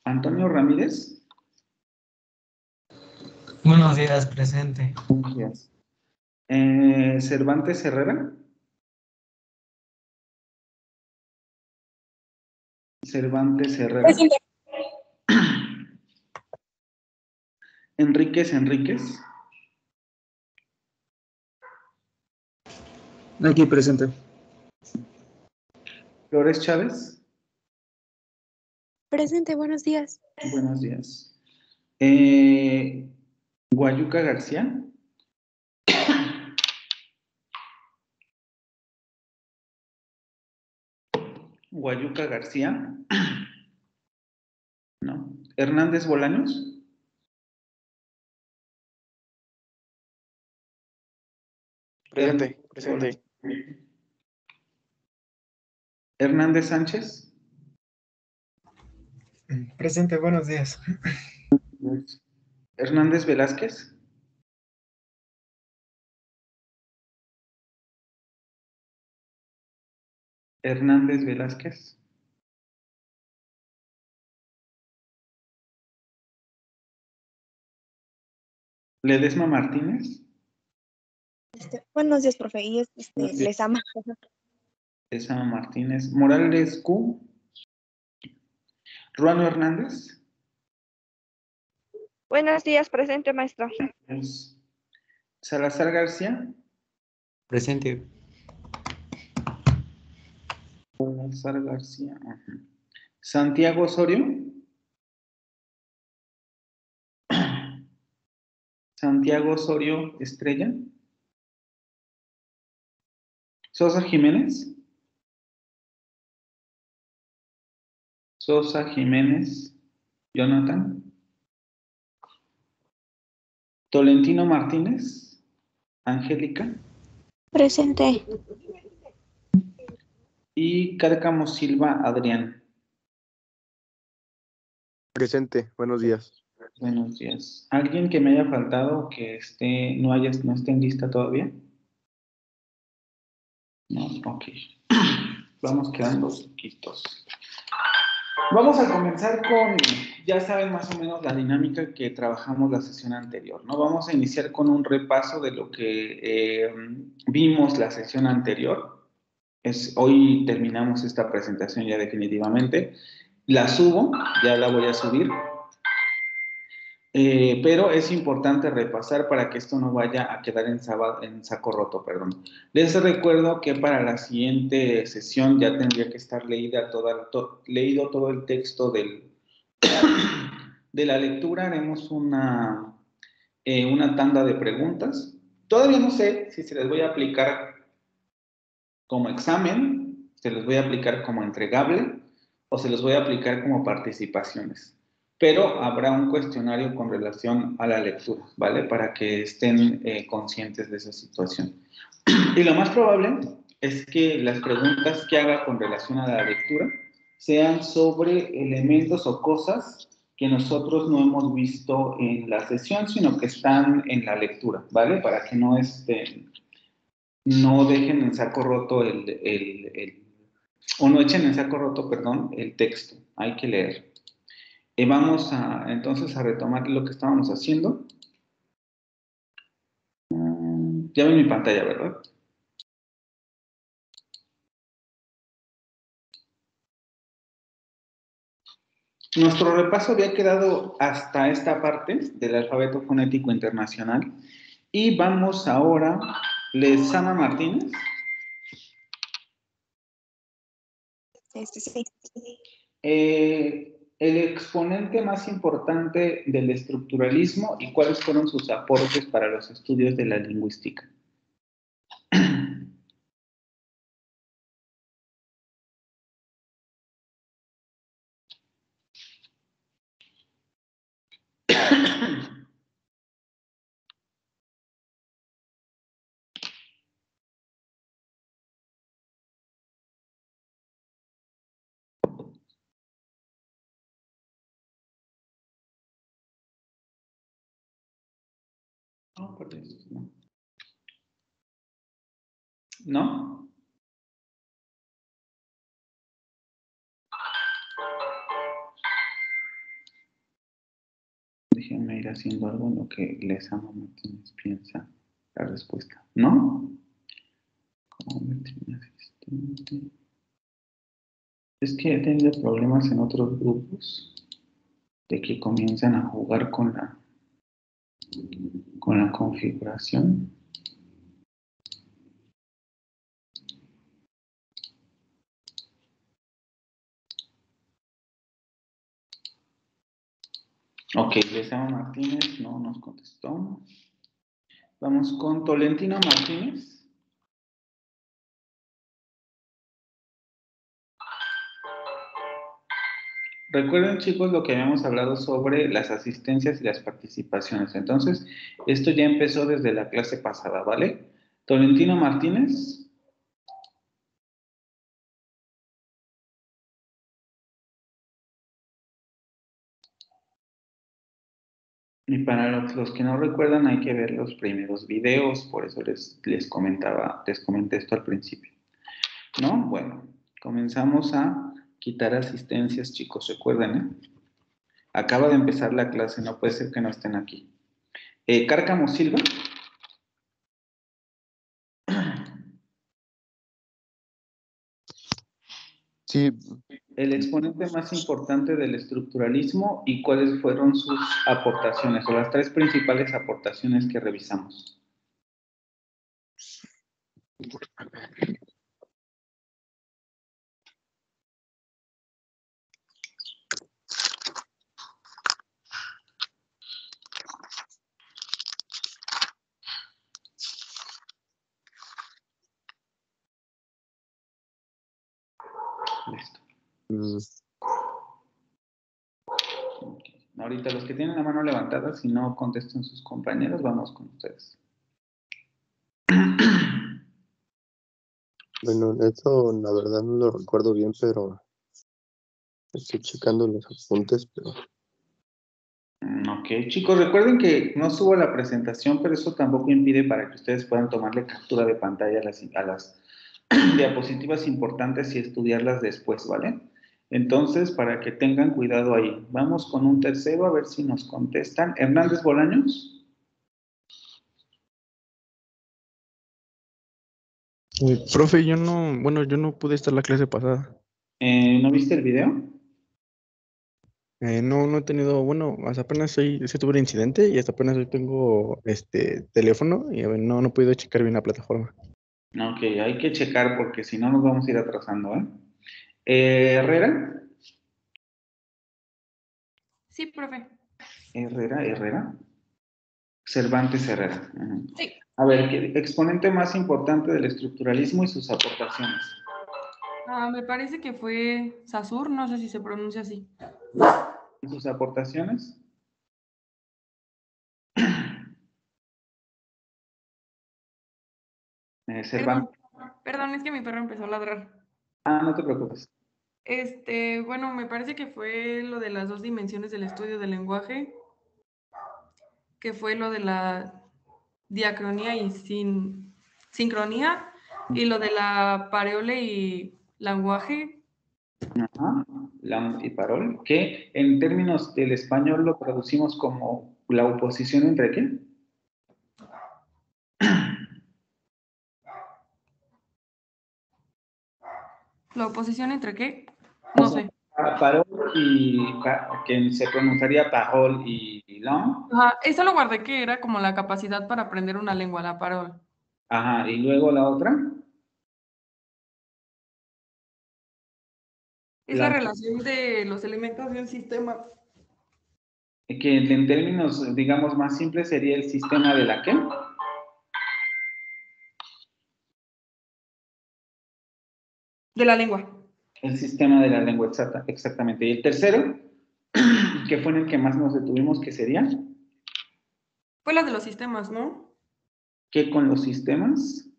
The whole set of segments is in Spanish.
Antonio Ramírez. Buenos días, presente. Buenos días. Cervantes Herrera. Cervantes Herrera. Presente. Enríquez Enríquez. Aquí presente. Flores Chávez. Presente, buenos días. Buenos días. Guayuca García. Guayuca García. No. Hernández Bolaños. Presente. Hernández Sánchez. Presente, buenos días. Hernández Velázquez. Hernández Velázquez. Ledesma Martínez. Buenos días, profe. Y les ama. Ledesma Martínez. Morales Q. Ruano Hernández. Buenos días, presente, maestro. Salazar García. Presente. Salazar García. Ajá. Santiago Osorio. Santiago Osorio Estrella. Sosa Jiménez. Sosa Jiménez. Jonathan. Tolentino Martínez. Angélica. Presente. Y Cárcamo Silva Adrián. Presente, buenos días. Buenos días. ¿Alguien que me haya faltado que no esté en lista todavía? No, ok. Vamos quedando poquitos. Vamos a comenzar con, ya saben más o menos la dinámica que trabajamos la sesión anterior, ¿no? Vamos a iniciar con un repaso de lo que vimos la sesión anterior. Hoy terminamos esta presentación ya definitivamente. La subo, ya la voy a subir. Pero es importante repasar para que esto no vaya a quedar en saco roto, perdón. Les recuerdo que para la siguiente sesión ya tendría que estar leído todo el texto de la lectura. Haremos una tanda de preguntas. Todavía no sé si se les voy a aplicar como examen, se los voy a aplicar como entregable o se los voy a aplicar como participaciones. Pero habrá un cuestionario con relación a la lectura, ¿vale? Para que estén conscientes de esa situación. Y lo más probable es que las preguntas que haga con relación a la lectura sean sobre elementos o cosas que nosotros no hemos visto en la sesión, sino que están en la lectura, ¿vale? Para que no dejen en saco roto o no echen en saco roto, perdón, el texto. Hay que leer. Vamos entonces a retomar lo que estábamos haciendo. Ya ven mi pantalla, ¿verdad? Nuestro repaso había quedado hasta esta parte del alfabeto fonético internacional y vamos ahora, Lezama Martínez. Sí. El exponente más importante del estructuralismo y cuáles fueron sus aportes para los estudios de la lingüística. No, por eso, no. ¿No? Déjenme ir haciendo algo en lo que Lezama Martínez piensa la respuesta. ¿No? Convertirme asistente. Es que he tenido problemas en otros grupos de que comienzan a jugar con la configuración. Ok, Lezama Martínez no nos contestó. Vamos con Tolentino Martínez. Recuerden, chicos, lo que habíamos hablado sobre las asistencias y las participaciones. Entonces, esto ya empezó desde la clase pasada, ¿vale? Tolentino Martínez. Y para los que no recuerdan, hay que ver los primeros videos, por eso les comenté esto al principio. ¿No? Bueno, comenzamos a quitar asistencias, chicos, recuerden, ¿eh? Acaba de empezar la clase, no puede ser que no estén aquí. Cárcamo Silva. Sí, El exponente más importante del estructuralismo y cuáles fueron sus aportaciones, o las tres principales aportaciones que revisamos. Listo. Okay. Ahorita los que tienen la mano levantada, si no contesten sus compañeros, vamos con ustedes. bueno, eso la verdad no lo recuerdo bien, pero estoy checando los apuntes, pero Ok, chicos, recuerden que no subo la presentación, pero eso tampoco impide para que ustedes puedan tomarle captura de pantalla a las diapositivas importantes y estudiarlas después, ¿vale? Entonces, para que tengan cuidado ahí. Vamos con un tercero a ver si nos contestan. Hernández Bolaños. Profe, yo no pude estar la clase pasada. ¿No viste el video? No he tenido, hasta apenas hoy sí tuve un incidente y hasta apenas hoy tengo teléfono y a ver, no he podido checar bien la plataforma. Ok, hay que checar porque si no nos vamos a ir atrasando, ¿eh? Herrera. Sí, profe. Herrera. Cervantes Herrera. Ujú. Sí. A ver, exponente más importante del estructuralismo y sus aportaciones. Me parece que fue Saussure, no sé si se pronuncia así. ¿Y sus aportaciones? Cervantes. Perdón, es que mi perro empezó a ladrar. Ah, no te preocupes. Me parece que fue lo de las dos dimensiones del estudio del lenguaje, que fue lo de la diacronía y sincronía, y lo de la pareole y lenguaje. Ajá, Lam y Parol, que en términos del español lo traducimos como la oposición entre qué? ¿La oposición entre qué? No sé. Parol que se pronunciaría Parol y Lam. Ajá, eso lo guardé que era como la capacidad para aprender una lengua, la parole. Ajá, y luego la otra. Es la relación de los elementos de un sistema. Que en términos, digamos, más simples sería el sistema de la ¿qué? De la lengua. El sistema de la lengua, exactamente. Y el tercero, que fue en el que más nos detuvimos, ¿qué sería? Fue la de los sistemas, ¿no? ¿Qué con los sistemas?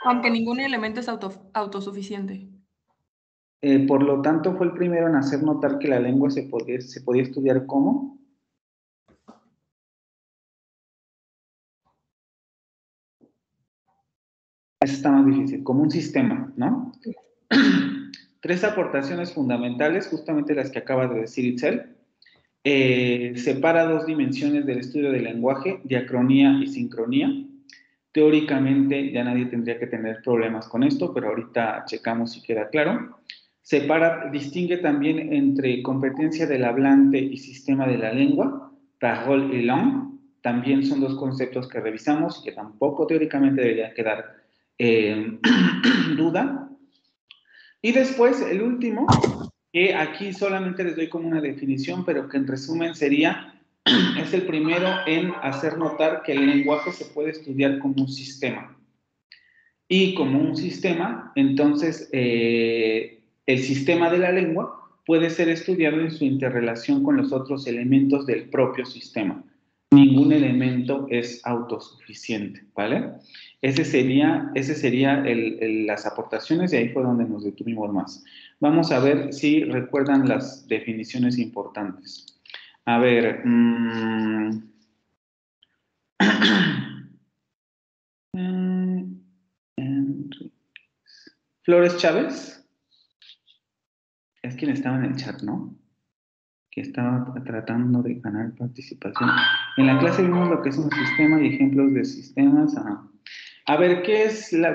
Aunque ningún elemento es autosuficiente. Por lo tanto, fue el primero en hacer notar que la lengua se podía estudiar como. Eso está más difícil, como un sistema, ¿no? Tres aportaciones fundamentales, justamente las que acaba de decir Itzel. separa dos dimensiones del estudio del lenguaje, diacronía y sincronía. Teóricamente ya nadie tendría que tener problemas con esto, pero ahorita checamos si queda claro. Distingue también entre competencia del hablante y sistema de la lengua, parole et langue. También son dos conceptos que revisamos y que tampoco teóricamente debería quedar duda. Y después, el último, que aquí solamente les doy como una definición, pero que en resumen sería, es el primero en hacer notar que el lenguaje se puede estudiar como un sistema. Y como un sistema, entonces, el sistema de la lengua puede ser estudiado en su interrelación con los otros elementos del propio sistema. Ningún elemento es autosuficiente, ¿vale? Ese sería las aportaciones y ahí fue donde nos detuvimos más. Vamos a ver si recuerdan las definiciones importantes. A ver. Flores Chávez. Es quien estaba en el chat, ¿no? Que estaba tratando de ganar participación. En la clase vimos lo que es un sistema y ejemplos de sistemas. A ver,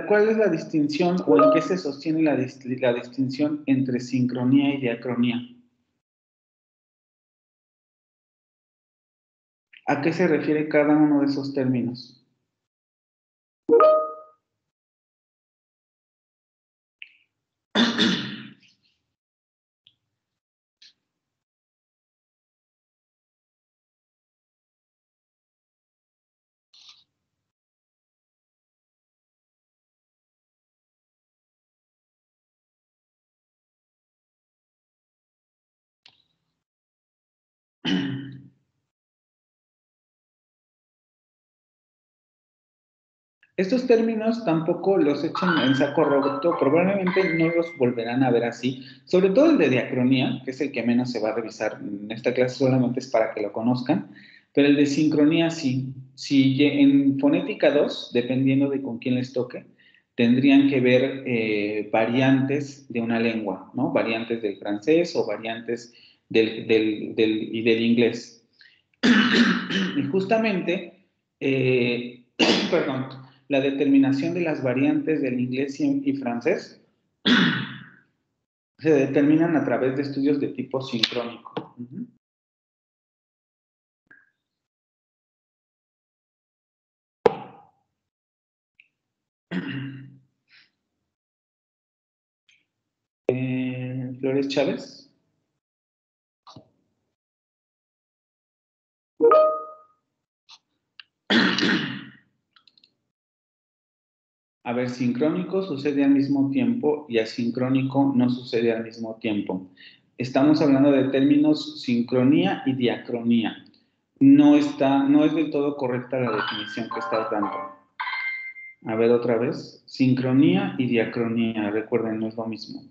¿cuál es la distinción o en qué se sostiene la distinción entre sincronía y diacronía? ¿A qué se refiere cada uno de esos términos? Estos términos tampoco los echen en saco roto, probablemente no los volverán a ver así, sobre todo el de diacronía, que es el que menos se va a revisar en esta clase, solamente es para que lo conozcan, pero el de sincronía sí. Si en fonética 2, dependiendo de con quién les toque, tendrían que ver variantes de una lengua, ¿no? Variantes del francés o variantes del inglés. Y justamente, perdón, la determinación de las variantes del inglés y francés se determinan a través de estudios de tipo sincrónico. Flores Chávez. A ver, sincrónico sucede al mismo tiempo y asincrónico no sucede al mismo tiempo. Estamos hablando de términos sincronía y diacronía. No es del todo correcta la definición que estás dando. A ver otra vez. Sincronía y diacronía, recuerden, no es lo mismo.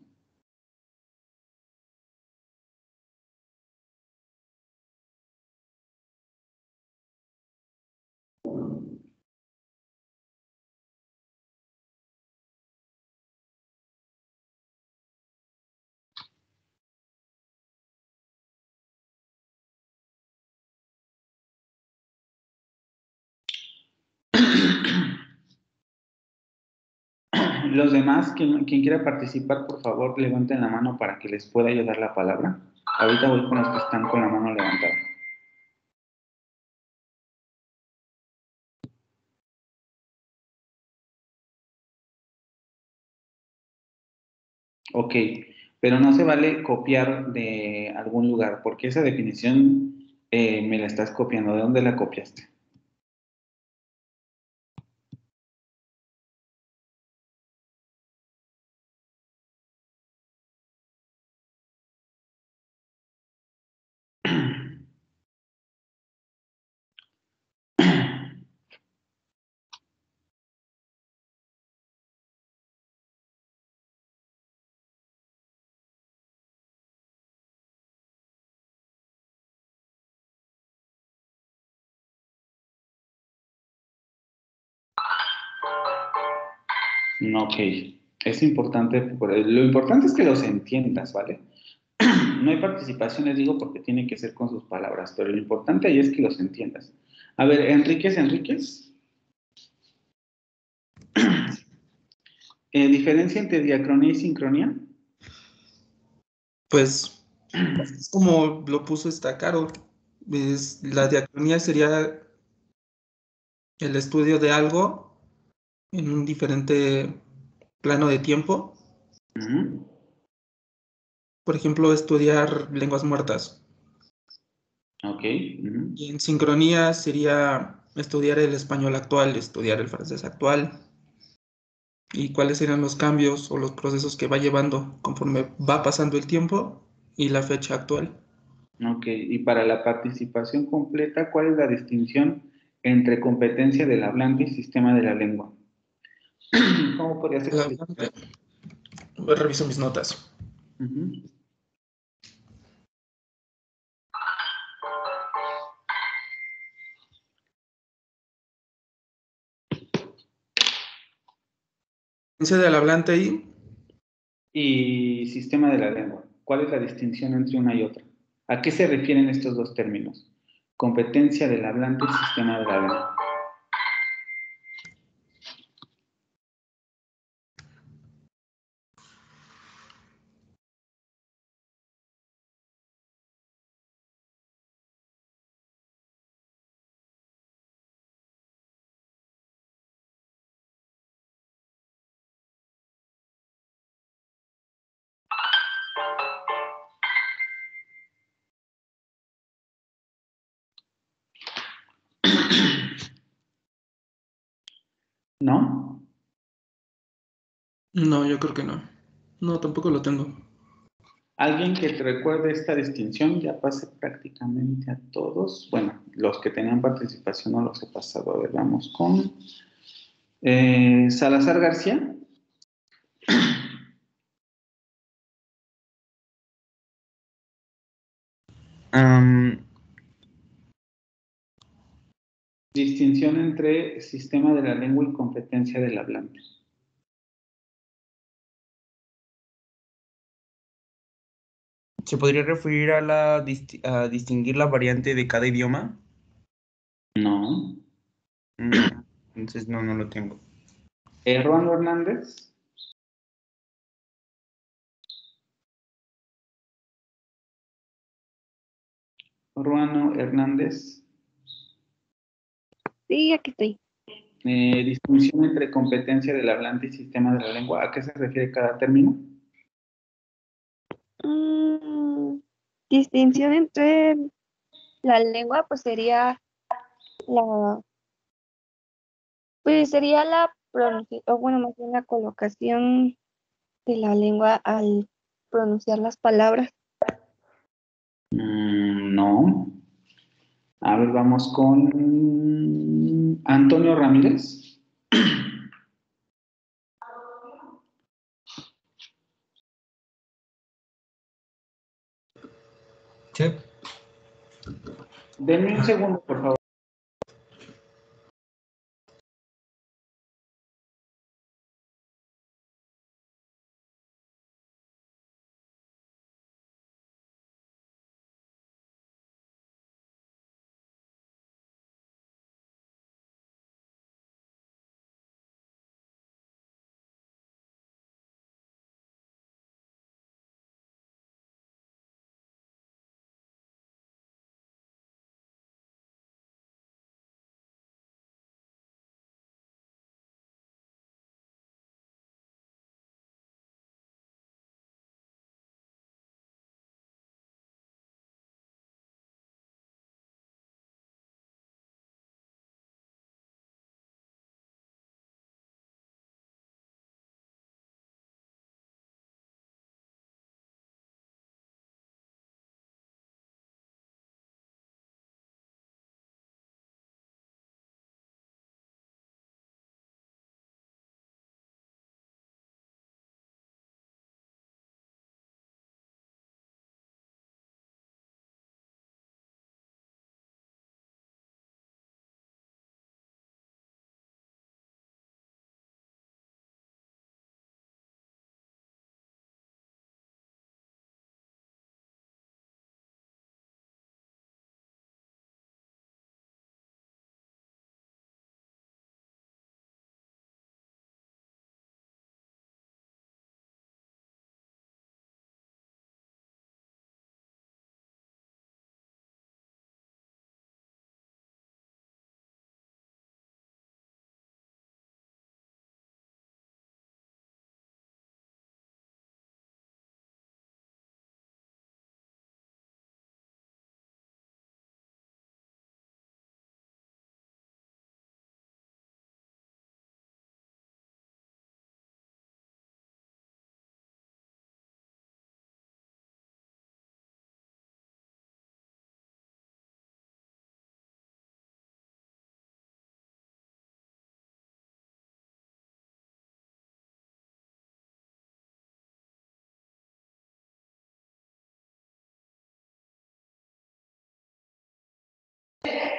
Los demás, quien quiera participar, por favor, levanten la mano para que les pueda ayudar la palabra. Ahorita voy con los que están con la mano levantada. Ok, pero no se vale copiar de algún lugar, porque esa definición me la estás copiando. ¿De dónde la copiaste? No, ok. Es importante, lo importante es que los entiendas, ¿vale? No hay participación, les digo, porque tiene que ser con sus palabras, pero lo importante ahí es que los entiendas. A ver, Enríquez. ¿Diferencia entre diacronía y sincronía? Pues, es como lo puso esta Caro. La diacronía sería el estudio de algo en un diferente plano de tiempo. Ujú. Por ejemplo, estudiar lenguas muertas. Ok. Ujú. Y en sincronía sería estudiar el español actual, estudiar el francés actual. Y cuáles serían los cambios o los procesos que va llevando conforme va pasando el tiempo y la fecha actual. Ok, y para la participación completa, ¿cuál es la distinción entre competencia del hablante y sistema de la lengua? ¿Cómo podrías El explicar? hablante. Reviso mis notas. Ujú. Diferencia del hablante ahí, Y sistema de la lengua. ¿Cuál es la distinción entre una y otra? ¿A qué se refieren estos dos términos? Competencia del hablante y sistema de la lengua. ¿No? no, yo creo que no. No, tampoco lo tengo. Alguien que te recuerde esta distinción, ya pasé prácticamente a todos. Bueno, los que tenían participación no los he pasado. A ver, vamos con Salazar García. Am, Distinción entre sistema de la lengua y competencia del hablante. ¿Se podría referir a a distinguir la variante de cada idioma? No. No, entonces no lo tengo. Ruano Hernández. Ruano Hernández. Sí, aquí estoy. Distinción entre competencia del hablante y sistema de la lengua. ¿A qué se refiere cada término? Mm, distinción entre la lengua, pues la, sería la pronunciación, o bueno, más bien la colocación de la lengua al pronunciar las palabras. No. A ver, vamos con Antonio Ramírez. Sí. Denme un segundo, por favor.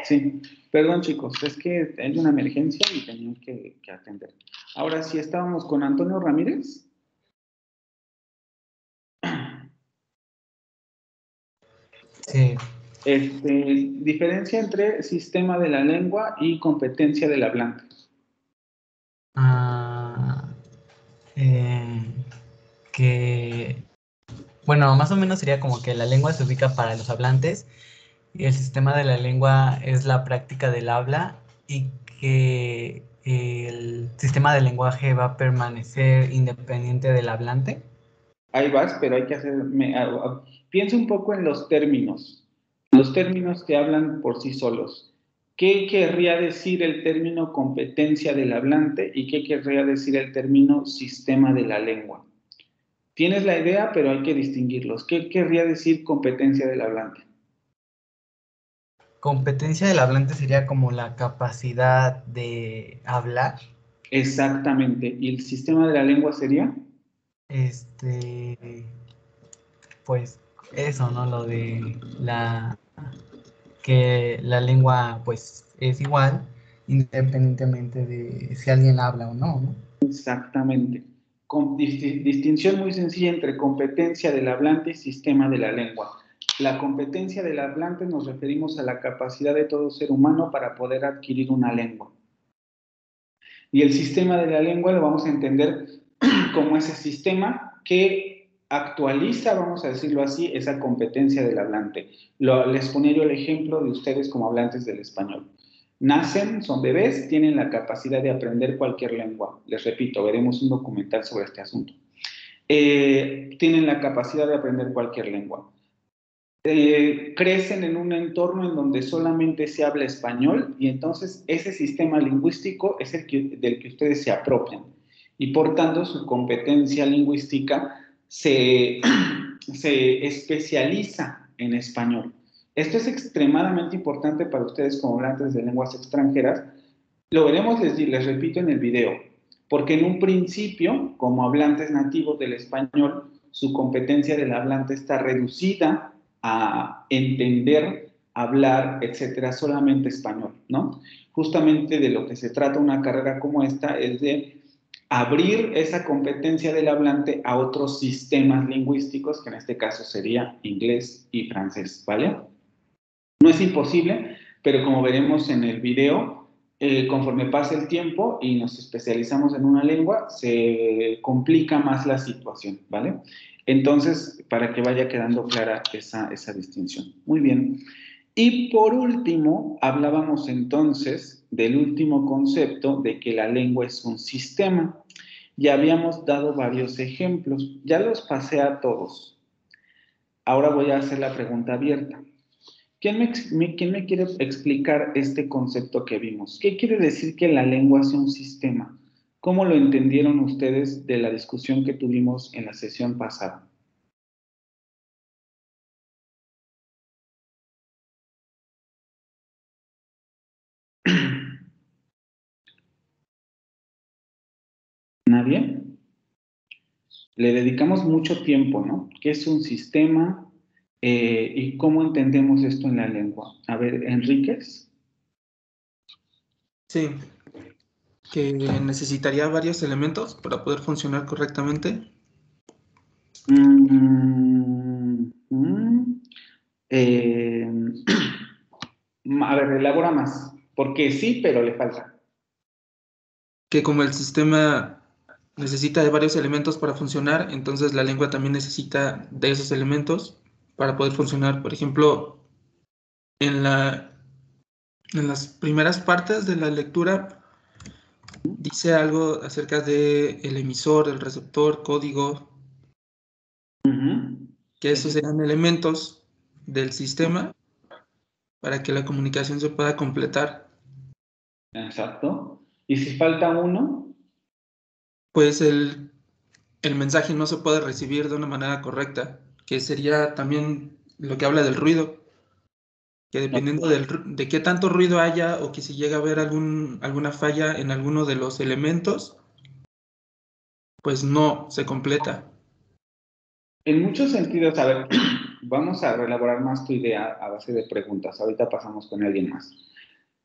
Sí, perdón chicos, es que hay una emergencia y tenían que atender. Ahora sí, estábamos con Antonio Ramírez. Sí. Diferencia entre sistema de la lengua y competencia del hablante. Que, bueno, más o menos sería como que la lengua se ubica para los hablantes y el sistema de la lengua es la práctica del habla y que el sistema del lenguaje va a permanecer independiente del hablante. Ahí vas, pero hay que piensa un poco en los términos que hablan por sí solos. ¿Qué querría decir el término competencia del hablante y qué querría decir el término sistema de la lengua? Tienes la idea, pero hay que distinguirlos. ¿Qué querría decir competencia del hablante? Competencia del hablante sería como la capacidad de hablar. Exactamente. ¿Y el sistema de la lengua sería? Pues eso, ¿no? Lo de que la lengua pues es igual independientemente de si alguien habla o no, ¿no? Exactamente. Con distinción muy sencilla entre competencia del hablante y sistema de la lengua. La competencia del hablante nos referimos a la capacidad de todo ser humano para poder adquirir una lengua. Y el sistema de la lengua lo vamos a entender como ese sistema que actualiza, vamos a decirlo así, esa competencia del hablante. Les ponía yo el ejemplo de ustedes como hablantes del español. Nacen, son bebés, tienen la capacidad de aprender cualquier lengua. Les repito, veremos un documental sobre este asunto. Tienen la capacidad de aprender cualquier lengua. Crecen en un entorno en donde solamente se habla español y entonces ese sistema lingüístico es del que ustedes se apropian y por tanto su competencia lingüística se especializa en español. Esto es extremadamente importante para ustedes como hablantes de lenguas extranjeras. Lo veremos, les repito, en el video, porque en un principio, como hablantes nativos del español, su competencia del hablante está reducida a entender, hablar, etcétera, solamente español, ¿no? Justamente de lo que se trata una carrera como esta es de abrir esa competencia del hablante a otros sistemas lingüísticos, que en este caso sería inglés y francés, ¿vale? No es imposible, pero como veremos en el video, conforme pasa el tiempo y nos especializamos en una lengua, se complica más la situación, ¿vale? Entonces, para que vaya quedando clara esa distinción. Muy bien. Y por último, hablábamos entonces del último concepto de que la lengua es un sistema. Ya habíamos dado varios ejemplos, ya los pasé a todos. Ahora voy a hacer la pregunta abierta. ¿Quién me quiere explicar este concepto que vimos? ¿Qué quiere decir que la lengua sea un sistema? ¿Cómo lo entendieron ustedes de la discusión que tuvimos en la sesión pasada? ¿Nadie? Le dedicamos mucho tiempo, ¿no? ¿Qué es un sistema? ¿Y cómo entendemos esto en la lengua? A ver, Enríquez. Sí, que necesitaría varios elementos para poder funcionar correctamente. A ver, elabora más. Porque sí, pero le falta. Que como el sistema necesita de varios elementos para funcionar, entonces la lengua también necesita de esos elementos para poder funcionar. Por ejemplo, en las primeras partes de la lectura dice algo acerca de el emisor, el receptor, código, que esos sean elementos del sistema para que la comunicación se pueda completar. Exacto. ¿Y si falta uno? Pues el mensaje no se puede recibir de una manera correcta, que sería también lo que habla del ruido, que dependiendo de qué tanto ruido haya o que si llega a haber alguna falla en alguno de los elementos, pues no se completa. En muchos sentidos, a ver, vamos a elaborar más tu idea a base de preguntas. Ahorita pasamos con alguien más.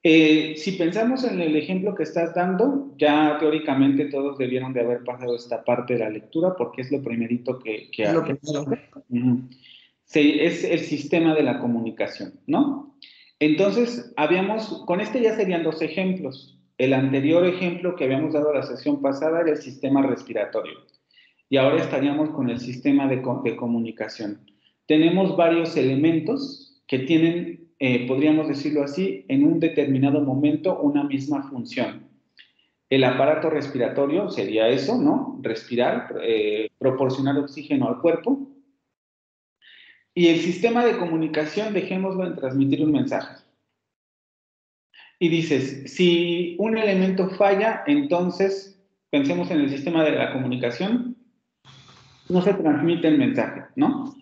Si pensamos en el ejemplo que estás dando, ya teóricamente todos debieron de haber pasado esta parte de la lectura porque es lo primerito que Es lo hace. primero. Sí, es el sistema de la comunicación, ¿no? Entonces, con este ya serían dos ejemplos. El anterior ejemplo que habíamos dado la sesión pasada era el sistema respiratorio. Y ahora estaríamos con el sistema de comunicación. Tenemos varios elementos que tienen, podríamos decirlo así, en un determinado momento una misma función. El aparato respiratorio sería eso, ¿no? Respirar, proporcionar oxígeno al cuerpo. Y el sistema de comunicación, dejémoslo en transmitir un mensaje. Y dices, si un elemento falla, entonces pensemos en el sistema de la comunicación, no se transmite el mensaje, ¿no?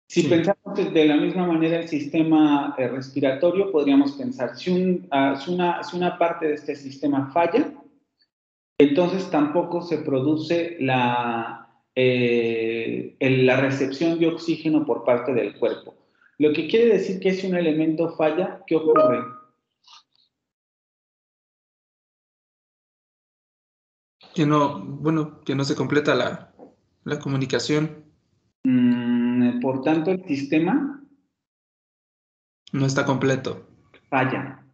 Si pensamos de la misma manera el sistema respiratorio, podríamos pensar, si una parte de este sistema falla, entonces tampoco se produce la recepción de oxígeno por parte del cuerpo. Lo que quiere decir que si un elemento falla, ¿qué ocurre? Que no se completa la comunicación. Por tanto, el sistema no está completo. Falla,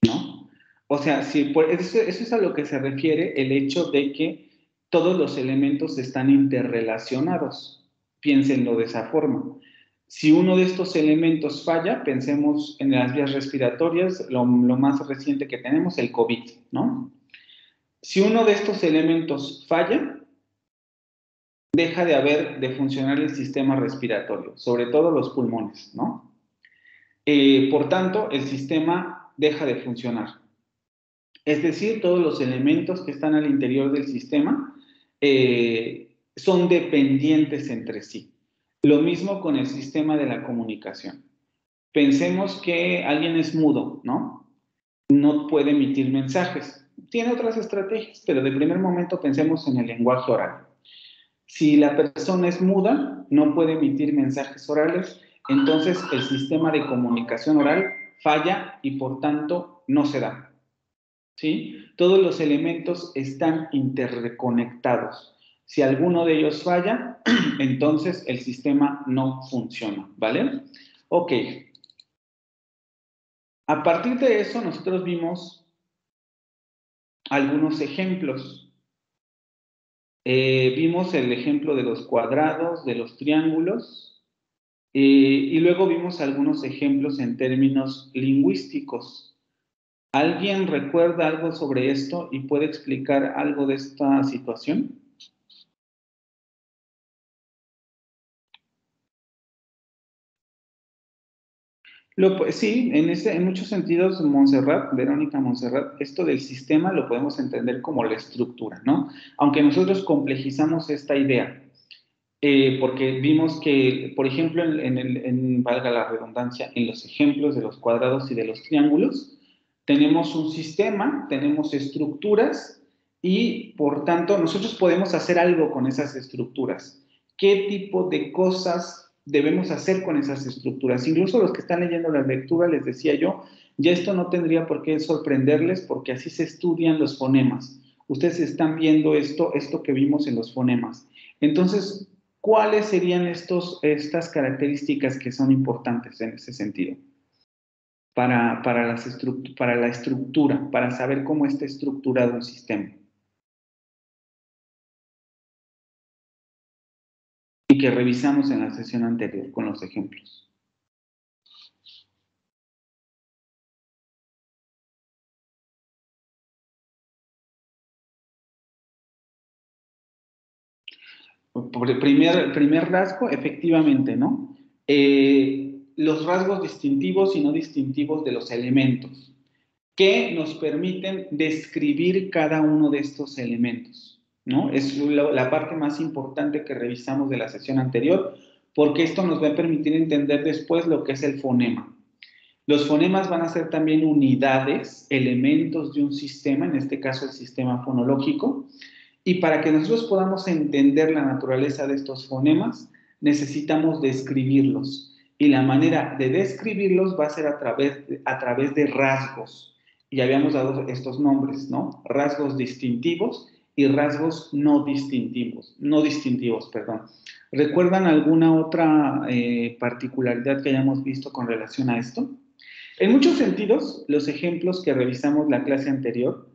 ¿no? O sea, eso es a lo que se refiere el hecho de que todos los elementos están interrelacionados. Piénsenlo de esa forma. Si uno de estos elementos falla, pensemos en las vías respiratorias, lo más reciente que tenemos, el COVID, ¿no? Si uno de estos elementos falla, deja de funcionar el sistema respiratorio, sobre todo los pulmones, ¿no? Por tanto, el sistema deja de funcionar. Es decir, todos los elementos que están al interior del sistema son dependientes entre sí. Lo mismo con el sistema de la comunicación. Pensemos que alguien es mudo, ¿no? No puede emitir mensajes. Tiene otras estrategias, pero de primer momento pensemos en el lenguaje oral. Si la persona es muda, no puede emitir mensajes orales, entonces el sistema de comunicación oral falla y por tanto no se da. ¿Sí? Todos los elementos están interconectados. Si alguno de ellos falla, entonces el sistema no funciona, ¿vale? Ok. A partir de eso, nosotros vimos algunos ejemplos. Vimos el ejemplo de los cuadrados, de los triángulos, y luego vimos algunos ejemplos en términos lingüísticos. ¿Alguien recuerda algo sobre esto y puede explicar algo de esta situación? Sí, en muchos sentidos, Verónica Montserrat, esto del sistema lo podemos entender como la estructura, ¿no? Aunque nosotros complejizamos esta idea, porque vimos que, por ejemplo, valga la redundancia, en los ejemplos de los cuadrados y de los triángulos, tenemos un sistema, tenemos estructuras y, por tanto, nosotros podemos hacer algo con esas estructuras. ¿Qué tipo de cosas debemos hacer con esas estructuras? Incluso los que están leyendo la lectura, les decía yo, ya esto no tendría por qué sorprenderles porque así se estudian los fonemas. Ustedes están viendo esto que vimos en los fonemas. Entonces, ¿cuáles serían estas características que son importantes en ese sentido? Para la estructura, para saber cómo está estructurado un sistema. Y que revisamos en la sesión anterior con los ejemplos. Por el primer rasgo, efectivamente, ¿no? Los rasgos distintivos y no distintivos de los elementos que nos permiten describir cada uno de estos elementos, ¿no? Es la parte más importante que revisamos de la sesión anterior, porque esto nos va a permitir entender después lo que es el fonema. Los fonemas van a ser también unidades, elementos de un sistema, en este caso el sistema fonológico, y para que nosotros podamos entender la naturaleza de estos fonemas, necesitamos describirlos. y la manera de describirlos va a ser a través de rasgos. Y habíamos dado estos nombres, ¿no? Rasgos distintivos y rasgos no distintivos, perdón. ¿Recuerdan alguna otra particularidad que hayamos visto con relación a esto? En muchos sentidos, los ejemplos que revisamos la clase anterior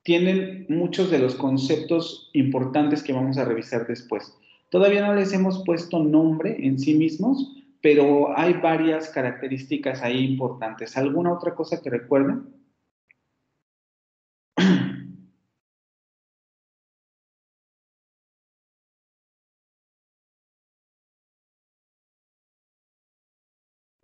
tienen muchos de los conceptos importantes que vamos a revisar después. Todavía no les hemos puesto nombre en sí mismos, pero hay varias características ahí importantes. ¿Alguna otra cosa que recuerden?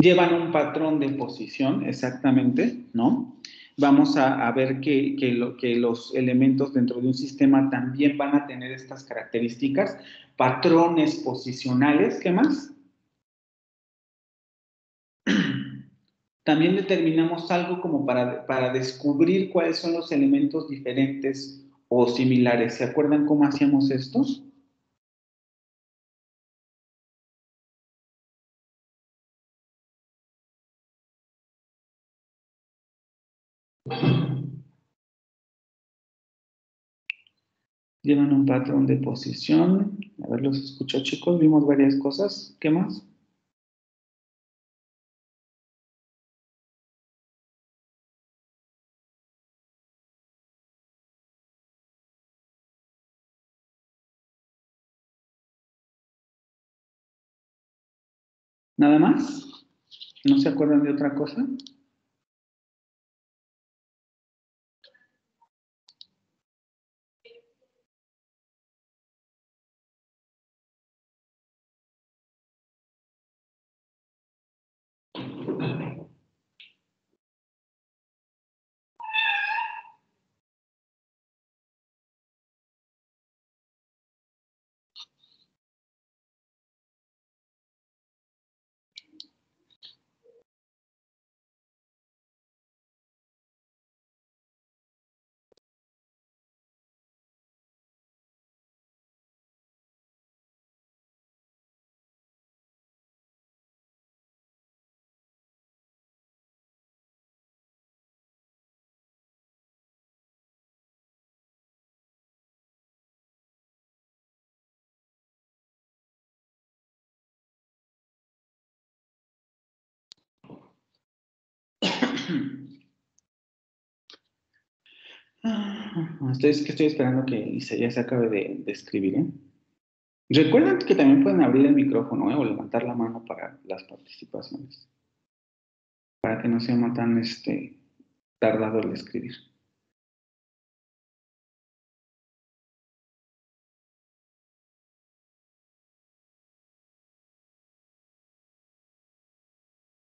Llevan un patrón de posición, exactamente, ¿no? Vamos a ver que los elementos dentro de un sistema también van a tener estas características, patrones posicionales, ¿qué más? También determinamos algo como para descubrir cuáles son los elementos diferentes o similares. ¿Se acuerdan cómo hacíamos estos? Llevan un patrón de posición. A ver, los escucho, chicos. Vimos varias cosas. ¿Qué más? ¿Nada más? ¿No se acuerdan de otra cosa? Estoy esperando que Isaías se acabe de escribir, ¿eh? Recuerden que también pueden abrir el micrófono, ¿eh? O levantar la mano para las participaciones. Para que no sea tan tardado el escribir.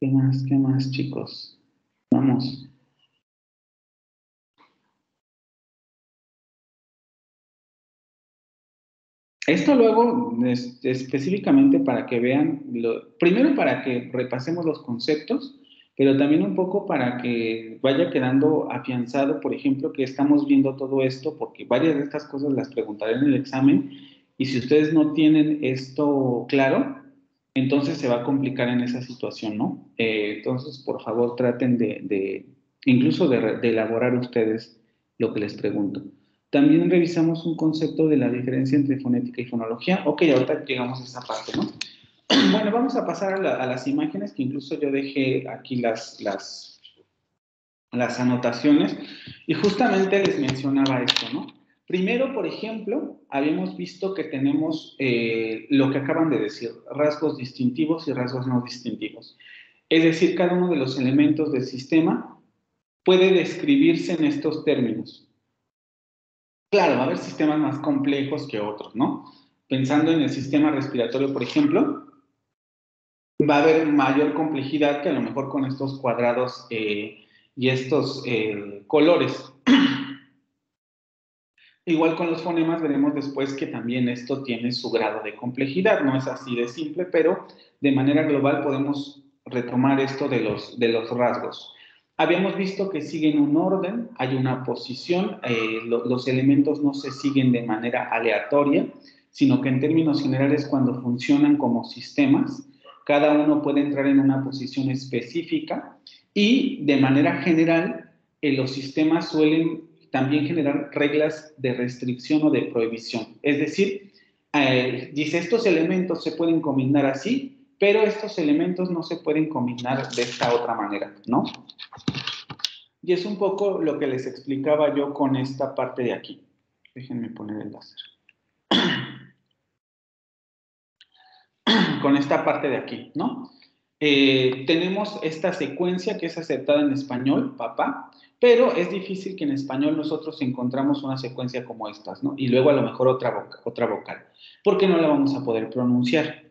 ¿Qué más, chicos? Vamos. Esto luego específicamente para que vean, primero para que repasemos los conceptos, pero también un poco para que vaya quedando afianzado, por ejemplo, que estamos viendo todo esto, porque varias de estas cosas las preguntaré en el examen, y si ustedes no tienen esto claro, entonces se va a complicar en esa situación, ¿no? Entonces, por favor, traten incluso de elaborar ustedes lo que les pregunto. También revisamos un concepto de la diferencia entre fonética y fonología. Ok, ahorita llegamos a esa parte, ¿no? Bueno, vamos a pasar a las imágenes, que incluso yo dejé aquí las anotaciones, y justamente les mencionaba esto, ¿no? Primero, por ejemplo, habíamos visto que tenemos lo que acaban de decir, rasgos distintivos y rasgos no distintivos. Es decir, cada uno de los elementos del sistema puede describirse en estos términos. Claro, va a haber sistemas más complejos que otros, ¿no? Pensando en el sistema respiratorio, por ejemplo, va a haber mayor complejidad que a lo mejor con estos cuadrados y estos colores. Igual con los fonemas veremos después que también esto tiene su grado de complejidad, no es así de simple, pero de manera global podemos retomar esto de los rasgos. Habíamos visto que siguen un orden, hay una posición, los elementos no se siguen de manera aleatoria, sino que en términos generales cuando funcionan como sistemas, Cada uno puede entrar en una posición específica y de manera general los sistemas suelen también generar reglas de restricción o de prohibición. Es decir, dice, estos elementos se pueden combinar así, pero estos elementos no se pueden combinar de esta otra manera, ¿no? Y es un poco lo que les explicaba yo con esta parte de aquí. Déjenme poner el láser. Con esta parte de aquí, ¿no? Tenemos esta secuencia que es aceptada en español, papá, pero es difícil que en español nosotros encontramos una secuencia como estas, ¿no? Y luego a lo mejor otra vocal, porque no la vamos a poder pronunciar.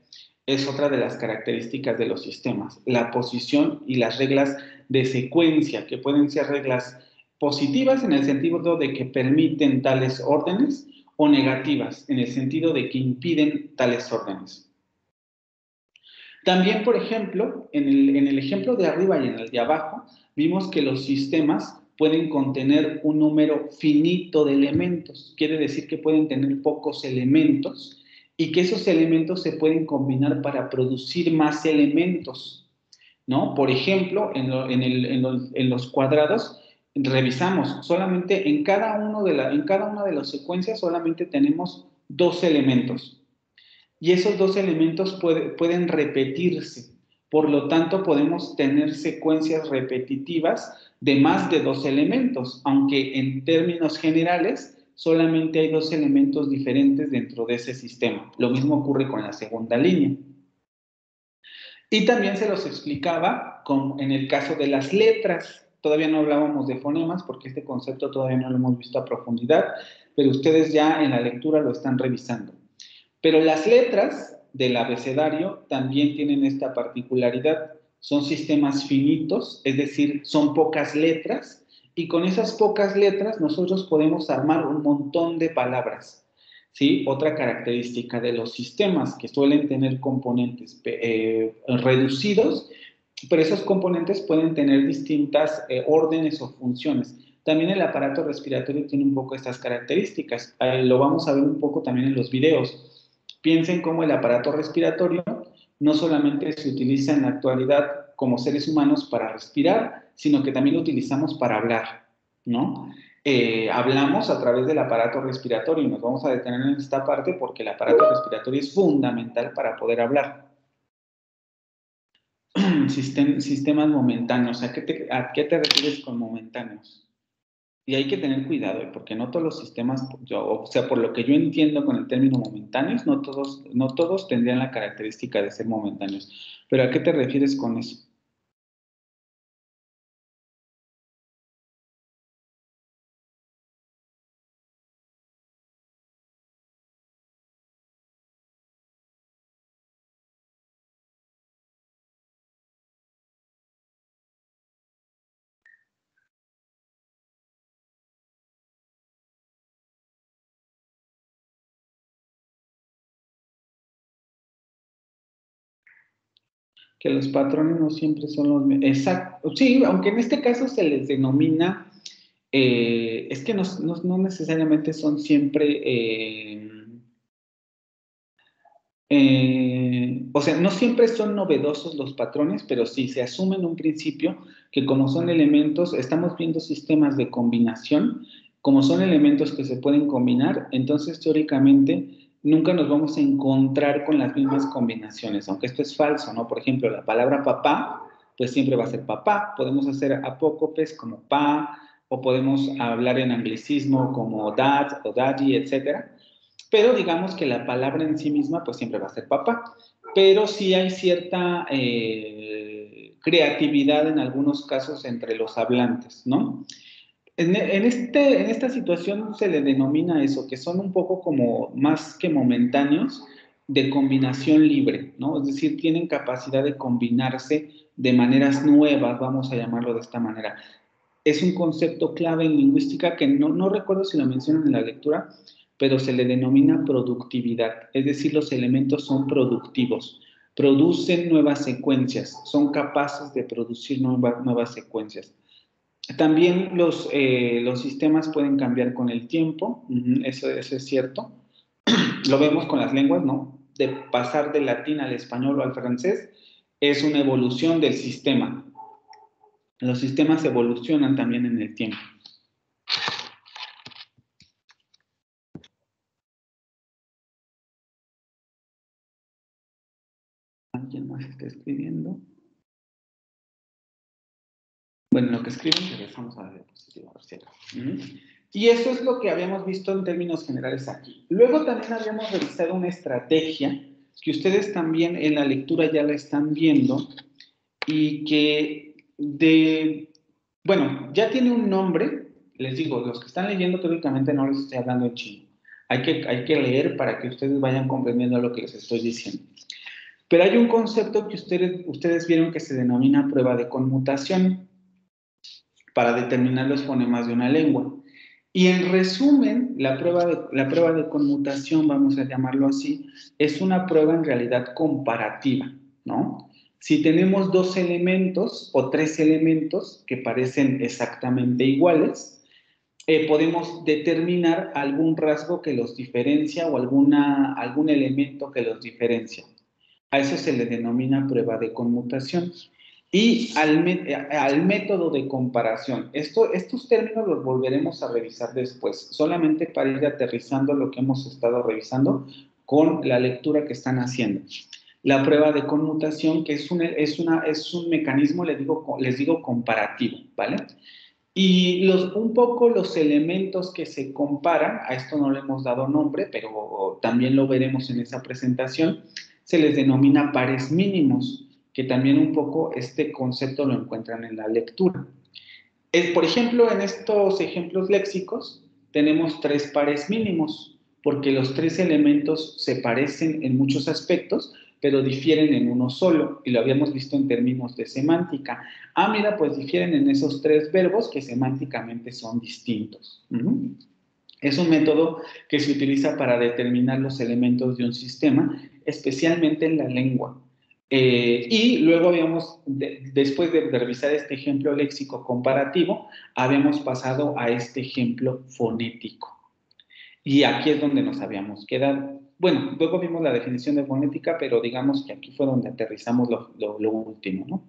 Es otra de las características de los sistemas, la posición y las reglas de secuencia, que pueden ser reglas positivas en el sentido de que permiten tales órdenes o negativas en el sentido de que impiden tales órdenes. También, por ejemplo, en el ejemplo de arriba y en el de abajo, vimos que los sistemas pueden contener un número finito de elementos. Quiere decir que pueden tener pocos elementos y que esos elementos se pueden combinar para producir más elementos, ¿no? Por ejemplo, en los cuadrados, revisamos, solamente en cada una de las secuencias solamente tenemos 2 elementos. Y esos 2 elementos pueden repetirse. Por lo tanto, podemos tener secuencias repetitivas de más de 2 elementos, aunque en términos generales solamente hay 2 elementos diferentes dentro de ese sistema. Lo mismo ocurre con la segunda línea. Y también se los explicaba en el caso de las letras. Todavía no hablábamos de fonemas porque este concepto todavía no lo hemos visto a profundidad, pero ustedes ya en la lectura lo están revisando. Pero las letras del abecedario también tienen esta particularidad. Son sistemas finitos, es decir, son pocas letras, y con esas pocas letras nosotros podemos armar un montón de palabras, ¿sí? Otra característica de los sistemas que suelen tener componentes reducidos, pero esos componentes pueden tener distintas órdenes o funciones. También el aparato respiratorio tiene un poco estas características. Lo vamos a ver un poco también en los videos. Piensen cómo el aparato respiratorio no solamente se utiliza en la actualidad como seres humanos para respirar, sino que también lo utilizamos para hablar, ¿no? Hablamos a través del aparato respiratorio y nos vamos a detener en esta parte porque el aparato respiratorio es fundamental para poder hablar. Sistemas momentáneos. ¿A qué te refieres con momentáneos? Y hay que tener cuidado, porque no todos los sistemas, o sea, por lo que yo entiendo con el término momentáneos, no todos tendrían la característica de ser momentáneos. ¿Pero a qué te refieres con eso? Que los patrones no siempre son los mismos. Exacto. Sí, aunque en este caso se les denomina, es que no necesariamente son siempre, o sea, no siempre son novedosos los patrones, pero sí se asume en un principio que como son elementos, estamos viendo sistemas de combinación, como son elementos que se pueden combinar, entonces teóricamente nunca nos vamos a encontrar con las mismas combinaciones, aunque esto es falso, ¿no? Por ejemplo, la palabra papá, pues siempre va a ser papá. Podemos hacer apócopes como pa, o podemos hablar en anglicismo como dad o daddy, etcétera. Pero digamos que la palabra en sí misma, pues siempre va a ser papá. Pero sí hay cierta creatividad en algunos casos entre los hablantes, ¿no? En esta situación se le denomina eso, que son un poco como más que momentáneos, de combinación libre, ¿no? Es decir, tienen capacidad de combinarse de maneras nuevas, vamos a llamarlo de esta manera. Es un concepto clave en lingüística que no recuerdo si lo mencionan en la lectura, pero se le denomina productividad, es decir, los elementos son productivos, producen nuevas secuencias, son capaces de producir nuevas secuencias. También los sistemas pueden cambiar con el tiempo, eso es cierto. Lo vemos con las lenguas, ¿no? de pasar del latín al español o al francés, es una evolución del sistema. Los sistemas evolucionan también en el tiempo. ¿Alguien más está escribiendo? Bueno, lo que escriben, regresamos a la diapositiva. Y eso es lo que habíamos visto en términos generales aquí. Luego también habíamos revisado una estrategia que ustedes también en la lectura ya la están viendo y que bueno, ya tiene un nombre. Les digo, los que están leyendo teóricamente no les estoy hablando en chino. Hay que leer para que ustedes vayan comprendiendo lo que les estoy diciendo. Pero hay un concepto que ustedes vieron que se denomina prueba de conmutación para determinar los fonemas de una lengua. Y en resumen, la prueba de conmutación, vamos a llamarlo así, es una prueba en realidad comparativa, ¿no? Si tenemos dos elementos o tres elementos que parecen exactamente iguales, podemos determinar algún rasgo que los diferencia o algún elemento que los diferencia. A eso se le denomina prueba de conmutación. Y al método de comparación. Estos términos los volveremos a revisar después, solamente para ir aterrizando lo que hemos estado revisando con la lectura que están haciendo. La prueba de conmutación, que es un mecanismo, les digo, comparativo, ¿vale? Y un poco los elementos que se comparan, a esto no le hemos dado nombre, pero también lo veremos en esa presentación, se les denomina pares mínimos, que también un poco este concepto lo encuentran en la lectura. Por ejemplo, en estos ejemplos léxicos tenemos tres pares mínimos, porque los tres elementos se parecen en muchos aspectos, pero difieren en uno solo, y lo habíamos visto en términos de semántica. Ah, mira, pues difieren en esos tres verbos que semánticamente son distintos. Es un método que se utiliza para determinar los elementos de un sistema, especialmente en la lengua. Y luego después de revisar este ejemplo léxico comparativo, habíamos pasado a este ejemplo fonético. Y aquí es donde nos habíamos quedado. Bueno, luego vimos la definición de fonética, pero digamos que aquí fue donde aterrizamos lo último, ¿no?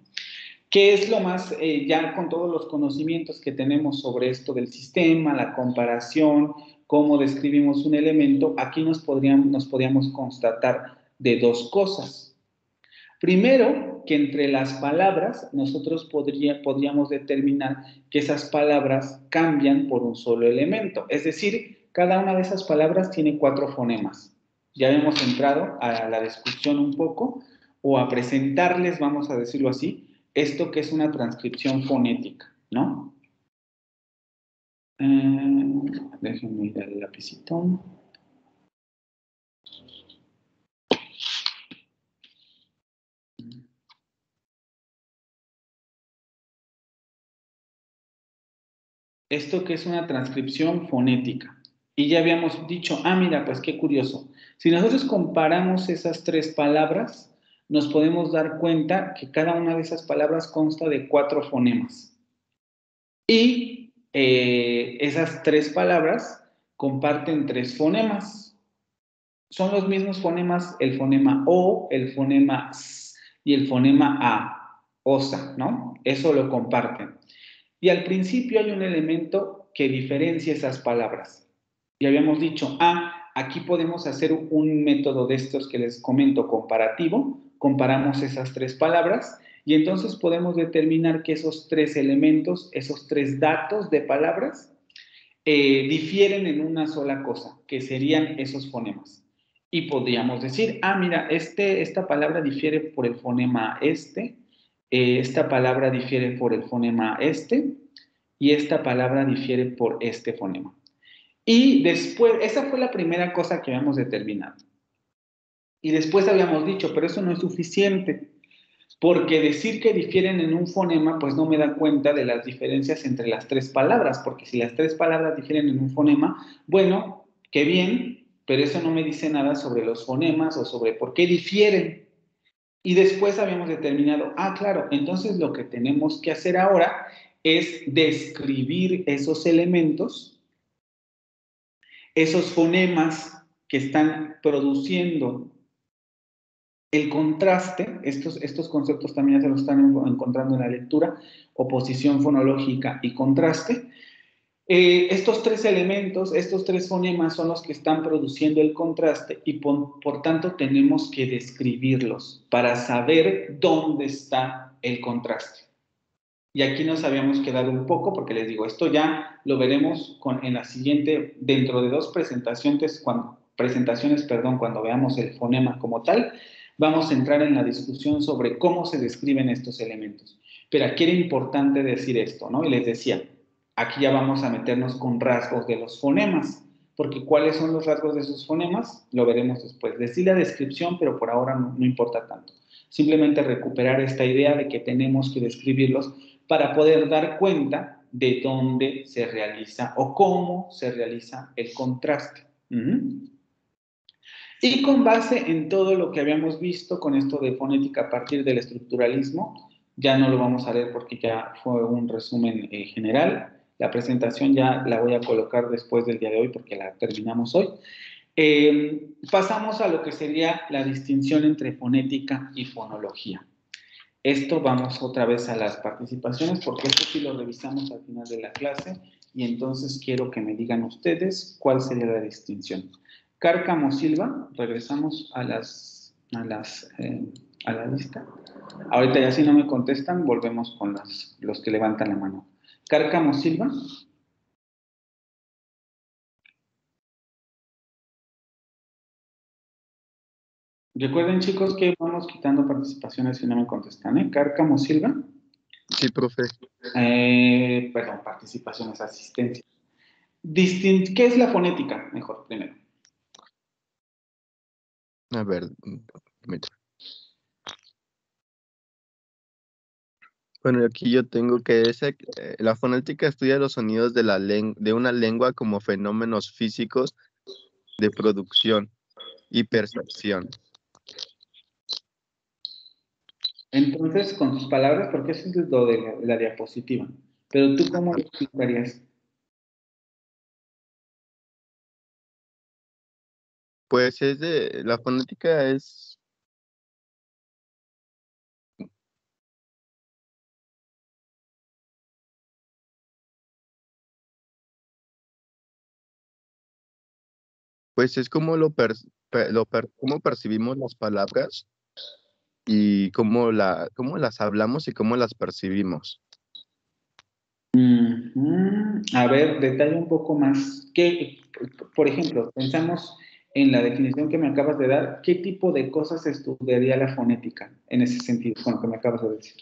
¿Qué es lo más, ya con todos los conocimientos que tenemos sobre esto del sistema, la comparación, cómo describimos un elemento? Aquí nos podríamos constatar de dos cosas. Primero, que entre las palabras nosotros podríamos determinar que esas palabras cambian por un solo elemento. Es decir, cada una de esas palabras tiene 4 fonemas. Ya hemos entrado a la discusión un poco, o a presentarles, vamos a decirlo así, esto que es una transcripción fonética, ¿no? Déjenme ir al lapicito. Esto que es una transcripción fonética. Y ya habíamos dicho, mira, pues qué curioso. Si nosotros comparamos esas 3 palabras, nos podemos dar cuenta que cada una de esas palabras consta de 4 fonemas. Y esas 3 palabras comparten 3 fonemas. Son los mismos fonemas, el fonema O, el fonema S y el fonema A, osa, ¿no? Eso lo comparten. Y al principio hay un elemento que diferencia esas palabras. Y habíamos dicho, aquí podemos hacer un método de estos que les comento comparativo, comparamos esas 3 palabras y entonces podemos determinar que esos 3 elementos, esos 3 datos de palabras, difieren en una sola cosa, que serían esos fonemas. Y podríamos decir, mira, esta palabra difiere por el fonema esta palabra difiere por el fonema y esta palabra difiere por este fonema. Y después, esa fue la primera cosa que habíamos determinado. Y después habíamos dicho, pero eso no es suficiente, porque decir que difieren en un fonema, pues no me da cuenta de las diferencias entre las 3 palabras, porque si las 3 palabras difieren en un fonema, bueno, qué bien, pero eso no me dice nada sobre los fonemas o sobre por qué difieren. Y después habíamos determinado, claro, entonces lo que tenemos que hacer ahora es describir esos elementos, esos fonemas que están produciendo El contraste, estos conceptos también ya se los están encontrando en la lectura, oposición fonológica y contraste. Estos tres elementos, estos tres fonemas son los que están produciendo el contraste y por tanto tenemos que describirlos para saber dónde está el contraste. Y aquí nos habíamos quedado un poco porque les digo, esto ya lo veremos en la siguiente, dentro de dos presentaciones, cuando veamos el fonema como tal, vamos a entrar en la discusión sobre cómo se describen estos elementos. Pero aquí era importante decir esto, ¿no? Y les decía, aquí ya vamos a meternos con rasgos de los fonemas, porque ¿cuáles son los rasgos de esos fonemas? Lo veremos después. Decir la descripción, pero por ahora no importa tanto. Simplemente recuperar esta idea de que tenemos que describirlos para poder dar cuenta de dónde se realiza o cómo se realiza el contraste. Y con base en todo lo que habíamos visto con esto de fonética a partir del estructuralismo, ya no lo vamos a leer porque ya fue un resumen general. La presentación ya la voy a colocar después del día de hoy porque la terminamos hoy. Pasamos a lo que sería la distinción entre fonética y fonología. Esto vamos otra vez a las participaciones porque esto sí lo revisamos al final de la clase y entonces quiero que me digan ustedes cuál sería la distinción. Cárcamo Silva, regresamos a la lista. Ahorita ya si no me contestan, volvemos con los que levantan la mano. Cárcamo Silva. Recuerden, chicos, que vamos quitando participaciones si no me contestan, ¿eh? Cárcamo Silva. Sí, profe. Perdón, participaciones, asistencia. ¿Qué es la fonética? Mejor, primero. A ver, mira. Bueno, aquí yo tengo que la fonética estudia los sonidos de una lengua como fenómenos físicos de producción y percepción. Entonces, con tus palabras, porque eso es lo de la diapositiva. Pero tú, ¿cómo lo explicarías? Pues la fonética es, pues es como cómo percibimos las palabras y cómo las hablamos y cómo las percibimos. A ver, detalle un poco más. Por ejemplo, pensamos en la definición que me acabas de dar, ¿qué tipo de cosas estudiaría la fonética en ese sentido, con lo que me acabas de decir?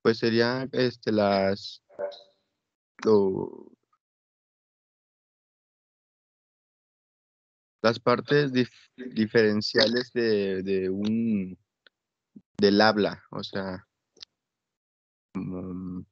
Pues serían las partes diferenciales del habla, o sea, como,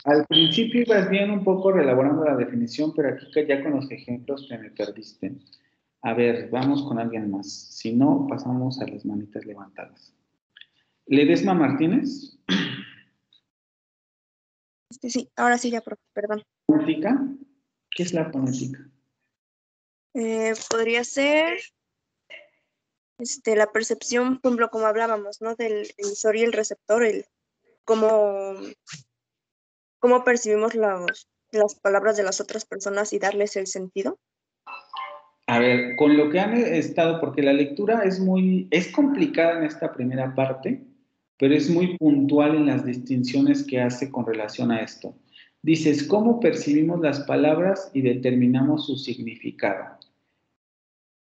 Al principio ibas bien un poco reelaborando la definición, pero aquí ya con los ejemplos te me perdiste. A ver, vamos con alguien más. Si no, pasamos a las manitas levantadas. Ledesma Martínez. Sí, ahora sí ya, profe, perdón. ¿Fonética? ¿Qué es la fonética? Podría ser la percepción, por ejemplo, como hablábamos, ¿no? Del emisor y el receptor, cómo percibimos las palabras de las otras personas y darles el sentido. A ver, con lo que han estado, porque la lectura es complicada en esta primera parte, pero es muy puntual en las distinciones que hace con relación a esto. Dices, ¿cómo percibimos las palabras y determinamos su significado?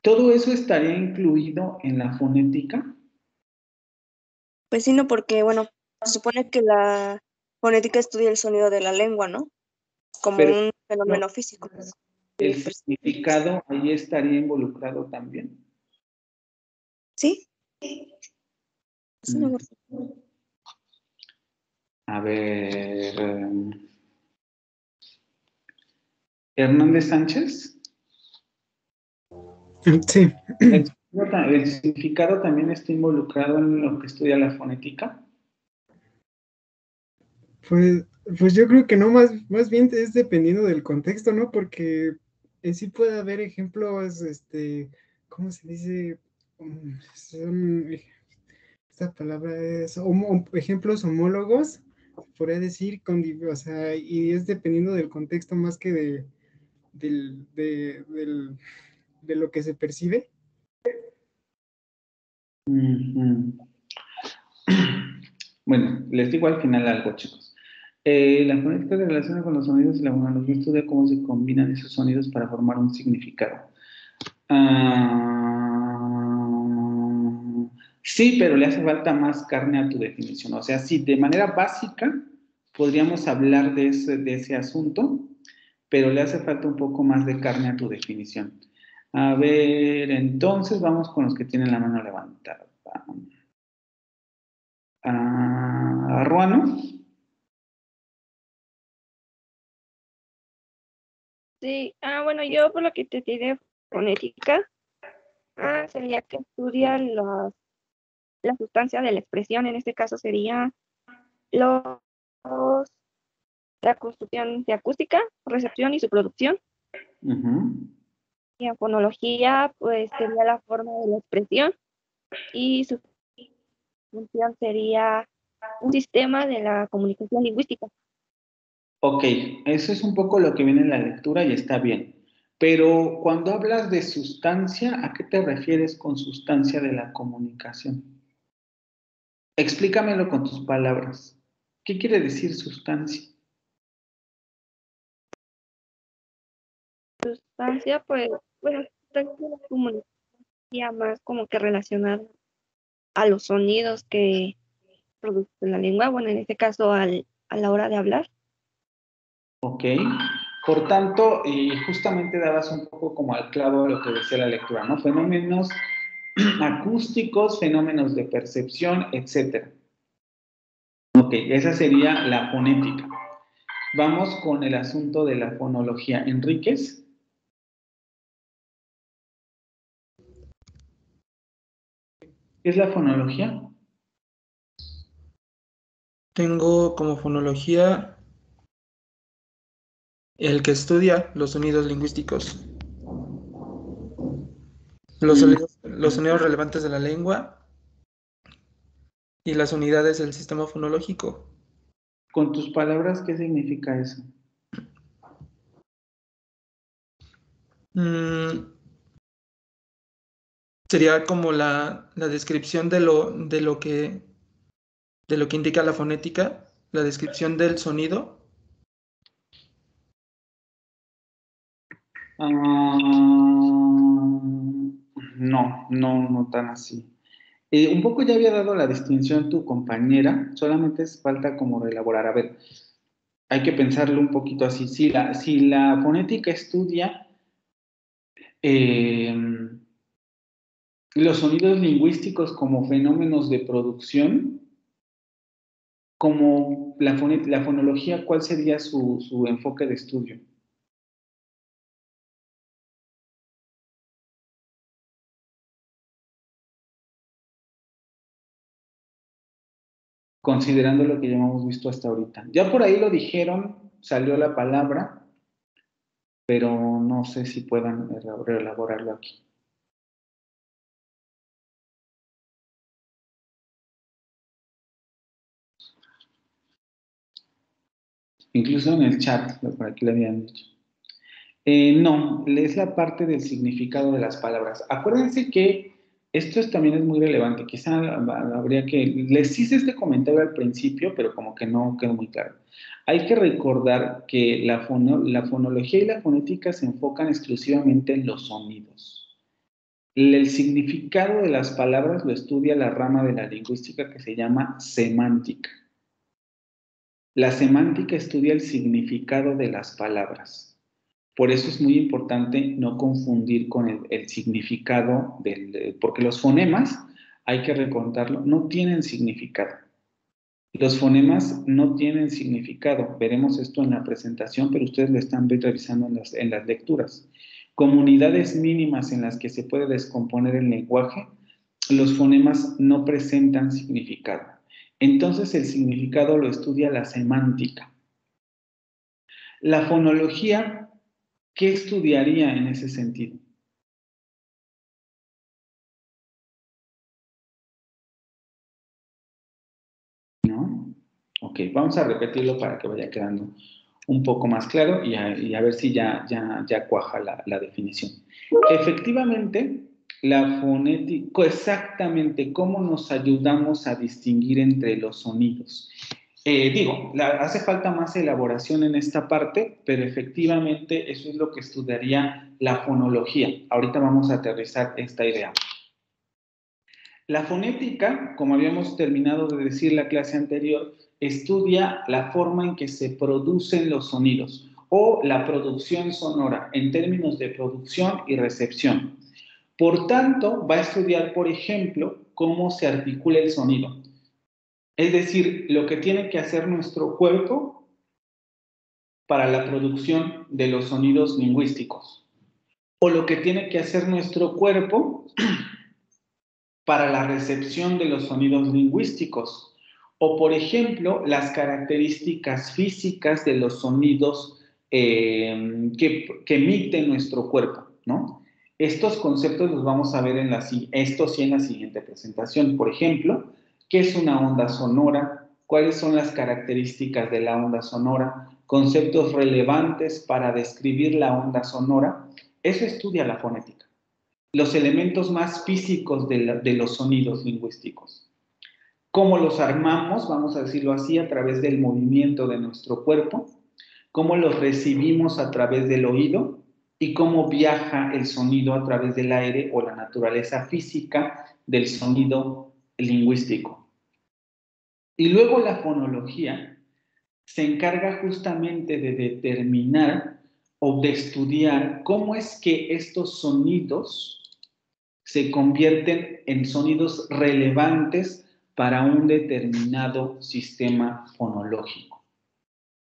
¿Todo eso estaría incluido en la fonética? Pues sí, no, porque, bueno, se supone que la fonética estudia el sonido de la lengua, ¿no? Como Pero un fenómeno físico. el significado ahí estaría involucrado también. ¿Sí? Sí, no, A ver. Hernández Sánchez. Sí. ¿El significado también está involucrado en lo que estudia la fonética? Pues yo creo que no, más bien es dependiendo del contexto, ¿no? Porque sí puede haber ejemplos, ¿cómo se dice? Esta palabra es ejemplos homólogos, podría decir, o sea, y es dependiendo del contexto más que de lo que se percibe. Bueno, les digo al final algo, chicos. La fonética se relaciona con los sonidos y la fonología estudia cómo se combinan esos sonidos para formar un significado. Sí, pero le hace falta más carne a tu definición. O sea, sí, de manera básica podríamos hablar de ese asunto, pero le hace falta un poco más de carne a tu definición. A ver, entonces vamos con los que tienen la mano levantada. Ruano. Sí, bueno, yo por lo que te diré fonética, sería que estudia la sustancia de la expresión, en este caso sería la construcción de acústica, recepción y su producción. Y en fonología, pues sería la forma de la expresión y su función sería un sistema de la comunicación lingüística. Ok, eso es un poco lo que viene en la lectura y está bien. Pero cuando hablas de sustancia, ¿a qué te refieres con sustancia de la comunicación? Explícamelo con tus palabras. ¿Qué quiere decir sustancia? Sustancia, pues, bueno, sustancia de la comunicación más como que relacionada a los sonidos que produce la lengua, bueno, en este caso a la hora de hablar. Ok, por tanto, y justamente dabas un poco como al clavo de lo que decía la lectura, ¿no? Fenómenos acústicos, fenómenos de percepción, etc. Ok, esa sería la fonética. Vamos con el asunto de la fonología. Enríquez. ¿Qué es la fonología? Tengo como fonología el que estudia los sonidos lingüísticos. Los sonidos relevantes de la lengua y las unidades del sistema fonológico. Con tus palabras, ¿qué significa eso? Sería como la descripción de lo que indica la fonética, la descripción del sonido. No tan así. Un poco ya había dado la distinción tu compañera, solamente es falta como elaborar. A ver, hay que pensarlo un poquito así. Si la fonética estudia los sonidos lingüísticos como fenómenos de producción, como la fonología, ¿cuál sería su enfoque de estudio? Considerando lo que ya hemos visto hasta ahorita. Ya por ahí lo dijeron, salió la palabra, pero no sé si puedan elaborarlo aquí. Incluso en el chat, por aquí le habían dicho. No, es la parte del significado de las palabras. Acuérdense que esto también es muy relevante. Quizá habría que... Les hice este comentario al principio, pero como que no quedó muy claro. Hay que recordar que la fonología y la fonética se enfocan exclusivamente en los sonidos. El significado de las palabras lo estudia la rama de la lingüística que se llama semántica. La semántica estudia el significado de las palabras. Por eso es muy importante no confundir con el significado porque los fonemas, hay que recontarlo, no tienen significado. Los fonemas no tienen significado. Veremos esto en la presentación, pero ustedes lo están revisando en las lecturas. Como unidades mínimas en las que se puede descomponer el lenguaje, los fonemas no presentan significado. Entonces, el significado lo estudia la semántica. La fonología, ¿qué estudiaría en ese sentido? ¿No? Ok, vamos a repetirlo para que vaya quedando un poco más claro y a ver si ya cuaja la definición. Efectivamente, la fonética, exactamente cómo nos ayudamos a distinguir entre los sonidos. Hace falta más elaboración en esta parte, pero efectivamente eso es lo que estudiaría la fonología. Ahorita vamos a aterrizar esta idea. La fonética, como habíamos terminado de decir la clase anterior, estudia la forma en que se producen los sonidos o la producción sonora en términos de producción y recepción. Por tanto, va a estudiar, por ejemplo, cómo se articula el sonido. Es decir, lo que tiene que hacer nuestro cuerpo para la producción de los sonidos lingüísticos. O lo que tiene que hacer nuestro cuerpo para la recepción de los sonidos lingüísticos. O, por ejemplo, las características físicas de los sonidos que emite nuestro cuerpo, ¿no? Estos conceptos los vamos a ver en la siguiente presentación. Por ejemplo, ¿qué es una onda sonora? ¿Cuáles son las características de la onda sonora? Conceptos relevantes para describir la onda sonora. Eso estudia la fonética. Los elementos más físicos de los sonidos lingüísticos. ¿Cómo los armamos? Vamos a decirlo así, a través del movimiento de nuestro cuerpo. ¿Cómo los recibimos a través del oído? Y cómo viaja el sonido a través del aire o la naturaleza física del sonido lingüístico. Y luego la fonología se encarga justamente de determinar o de estudiar cómo es que estos sonidos se convierten en sonidos relevantes para un determinado sistema fonológico.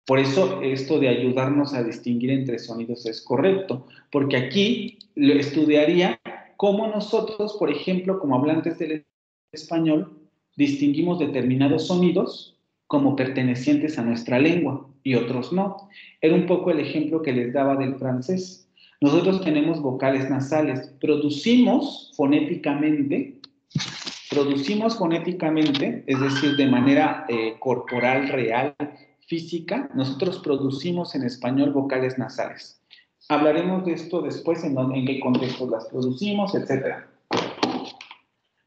Por eso esto de ayudarnos a distinguir entre sonidos es correcto, porque aquí lo estudiaría cómo nosotros, por ejemplo, como hablantes del español, distinguimos determinados sonidos como pertenecientes a nuestra lengua y otros no. Era un poco el ejemplo que les daba del francés. Nosotros tenemos vocales nasales, producimos fonéticamente, es decir, de manera corporal, real, física, nosotros producimos en español vocales nasales. Hablaremos de esto después, en qué contextos las producimos, etc.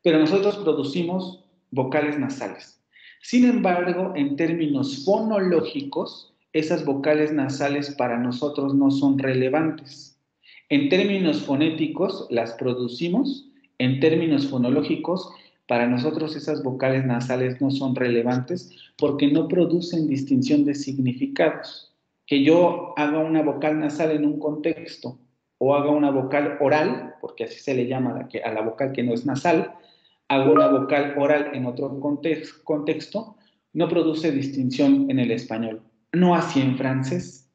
Pero nosotros producimos vocales nasales. Sin embargo, en términos fonológicos, esas vocales nasales para nosotros no son relevantes. En términos fonéticos, las producimos. En términos fonológicos, para nosotros esas vocales nasales no son relevantes porque no producen distinción de significados. Que yo haga una vocal nasal en un contexto o haga una vocal oral, porque así se le llama a la vocal que no es nasal, hago una vocal oral en otro contexto, no produce distinción en el español. No así en francés.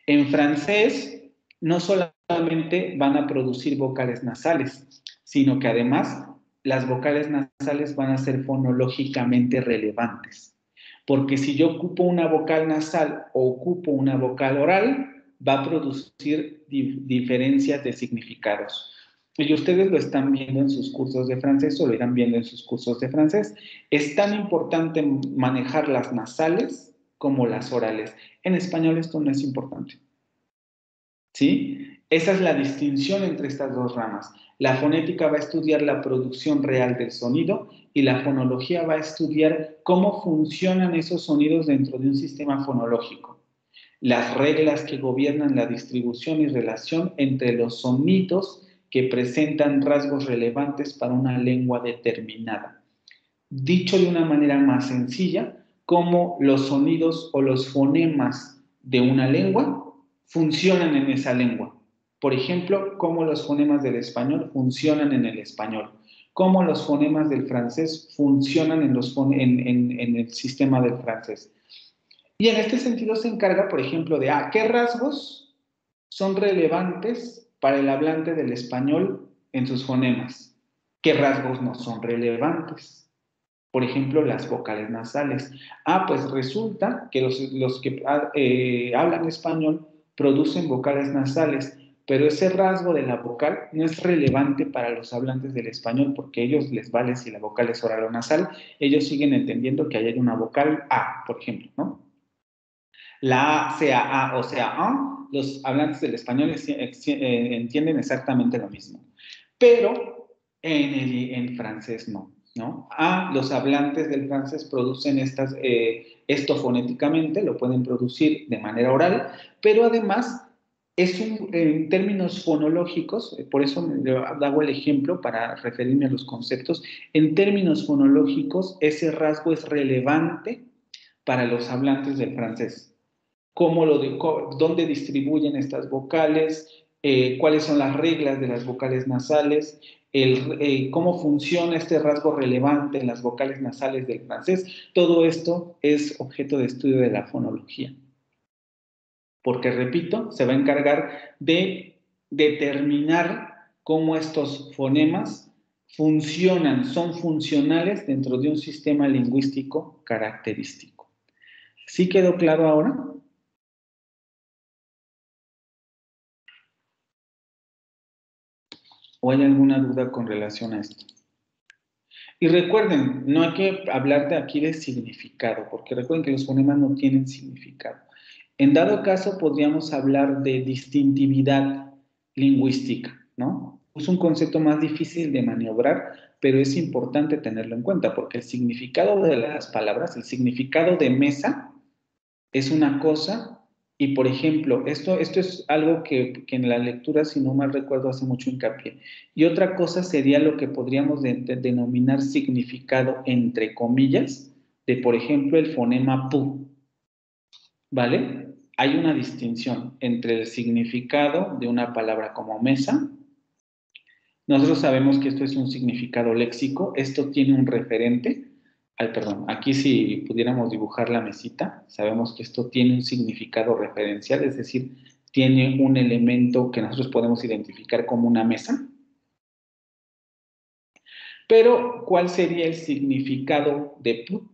En francés no solamente van a producir vocales nasales, sino que además las vocales nasales van a ser fonológicamente relevantes. Porque si yo ocupo una vocal nasal o ocupo una vocal oral, va a producir diferencias de significados. Y ustedes lo están viendo en sus cursos de francés o lo irán viendo en sus cursos de francés. Es tan importante manejar las nasales como las orales. En español esto no es importante. ¿Sí? Esa es la distinción entre estas dos ramas. La fonética va a estudiar la producción real del sonido y la fonología va a estudiar cómo funcionan esos sonidos dentro de un sistema fonológico. Las reglas que gobiernan la distribución y relación entre los sonidos que presentan rasgos relevantes para una lengua determinada. Dicho de una manera más sencilla, cómo los sonidos o los fonemas de una lengua funcionan en esa lengua. Por ejemplo, cómo los fonemas del español funcionan en el español. cómo los fonemas del francés funcionan en el sistema del francés. Y en este sentido se encarga, por ejemplo, de qué rasgos son relevantes para el hablante del español en sus fonemas, qué rasgos no son relevantes. Por ejemplo, las vocales nasales. Pues resulta que los que hablan español producen vocales nasales, pero ese rasgo de la vocal no es relevante para los hablantes del español porque a ellos les vale si la vocal es oral o nasal. Ellos siguen entendiendo que hay una vocal A, por ejemplo, ¿no? La A sea A o sea A, los hablantes del español entienden exactamente lo mismo. Pero en francés no. Los hablantes del francés producen esto fonéticamente, lo pueden producir de manera oral, pero además en términos fonológicos, por eso hago el ejemplo para referirme a los conceptos, en términos fonológicos ese rasgo es relevante para los hablantes del francés. ¿Dónde distribuyen estas vocales? ¿Cuáles son las reglas de las vocales nasales? ¿Cómo funciona este rasgo relevante en las vocales nasales del francés? Todo esto es objeto de estudio de la fonología. Porque, repito, se va a encargar de determinar cómo estos fonemas son funcionales dentro de un sistema lingüístico característico. ¿Sí quedó claro ahora? ¿O hay alguna duda con relación a esto? Y recuerden, no hay que hablar de aquí de significado, porque recuerden que los fonemas no tienen significado. En dado caso, podríamos hablar de distintividad lingüística, ¿no? Es un concepto más difícil de maniobrar, pero es importante tenerlo en cuenta, porque el significado de las palabras, el significado de mesa, es una cosa. Y, por ejemplo, esto es algo que en la lectura, si no mal recuerdo, hace mucho hincapié. Y otra cosa sería lo que podríamos denominar significado, entre comillas, de, por ejemplo, el fonema pu. ¿Vale? Hay una distinción entre el significado de una palabra como mesa. Nosotros sabemos que esto es un significado léxico. Esto tiene un referente. Aquí si pudiéramos dibujar la mesita, sabemos que esto tiene un significado referencial, es decir, tiene un elemento que nosotros podemos identificar como una mesa. Pero, ¿cuál sería el significado de pu?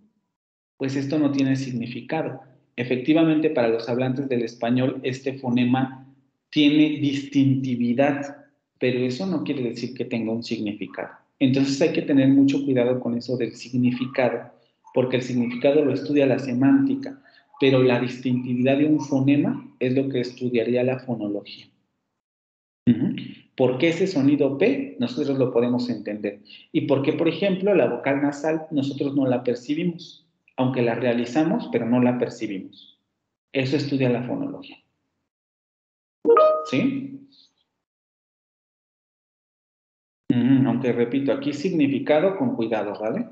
Pues esto no tiene significado. Efectivamente, para los hablantes del español, este fonema tiene distintividad, pero eso no quiere decir que tenga un significado. Entonces hay que tener mucho cuidado con eso del significado, porque el significado lo estudia la semántica, pero la distintividad de un fonema es lo que estudiaría la fonología. ¿Por qué ese sonido P? Nosotros lo podemos entender. ¿Y por qué, por ejemplo, la vocal nasal nosotros no la percibimos? Aunque la realizamos, pero no la percibimos. Eso estudia la fonología. ¿Sí? Aunque repito, aquí significado con cuidado, ¿vale?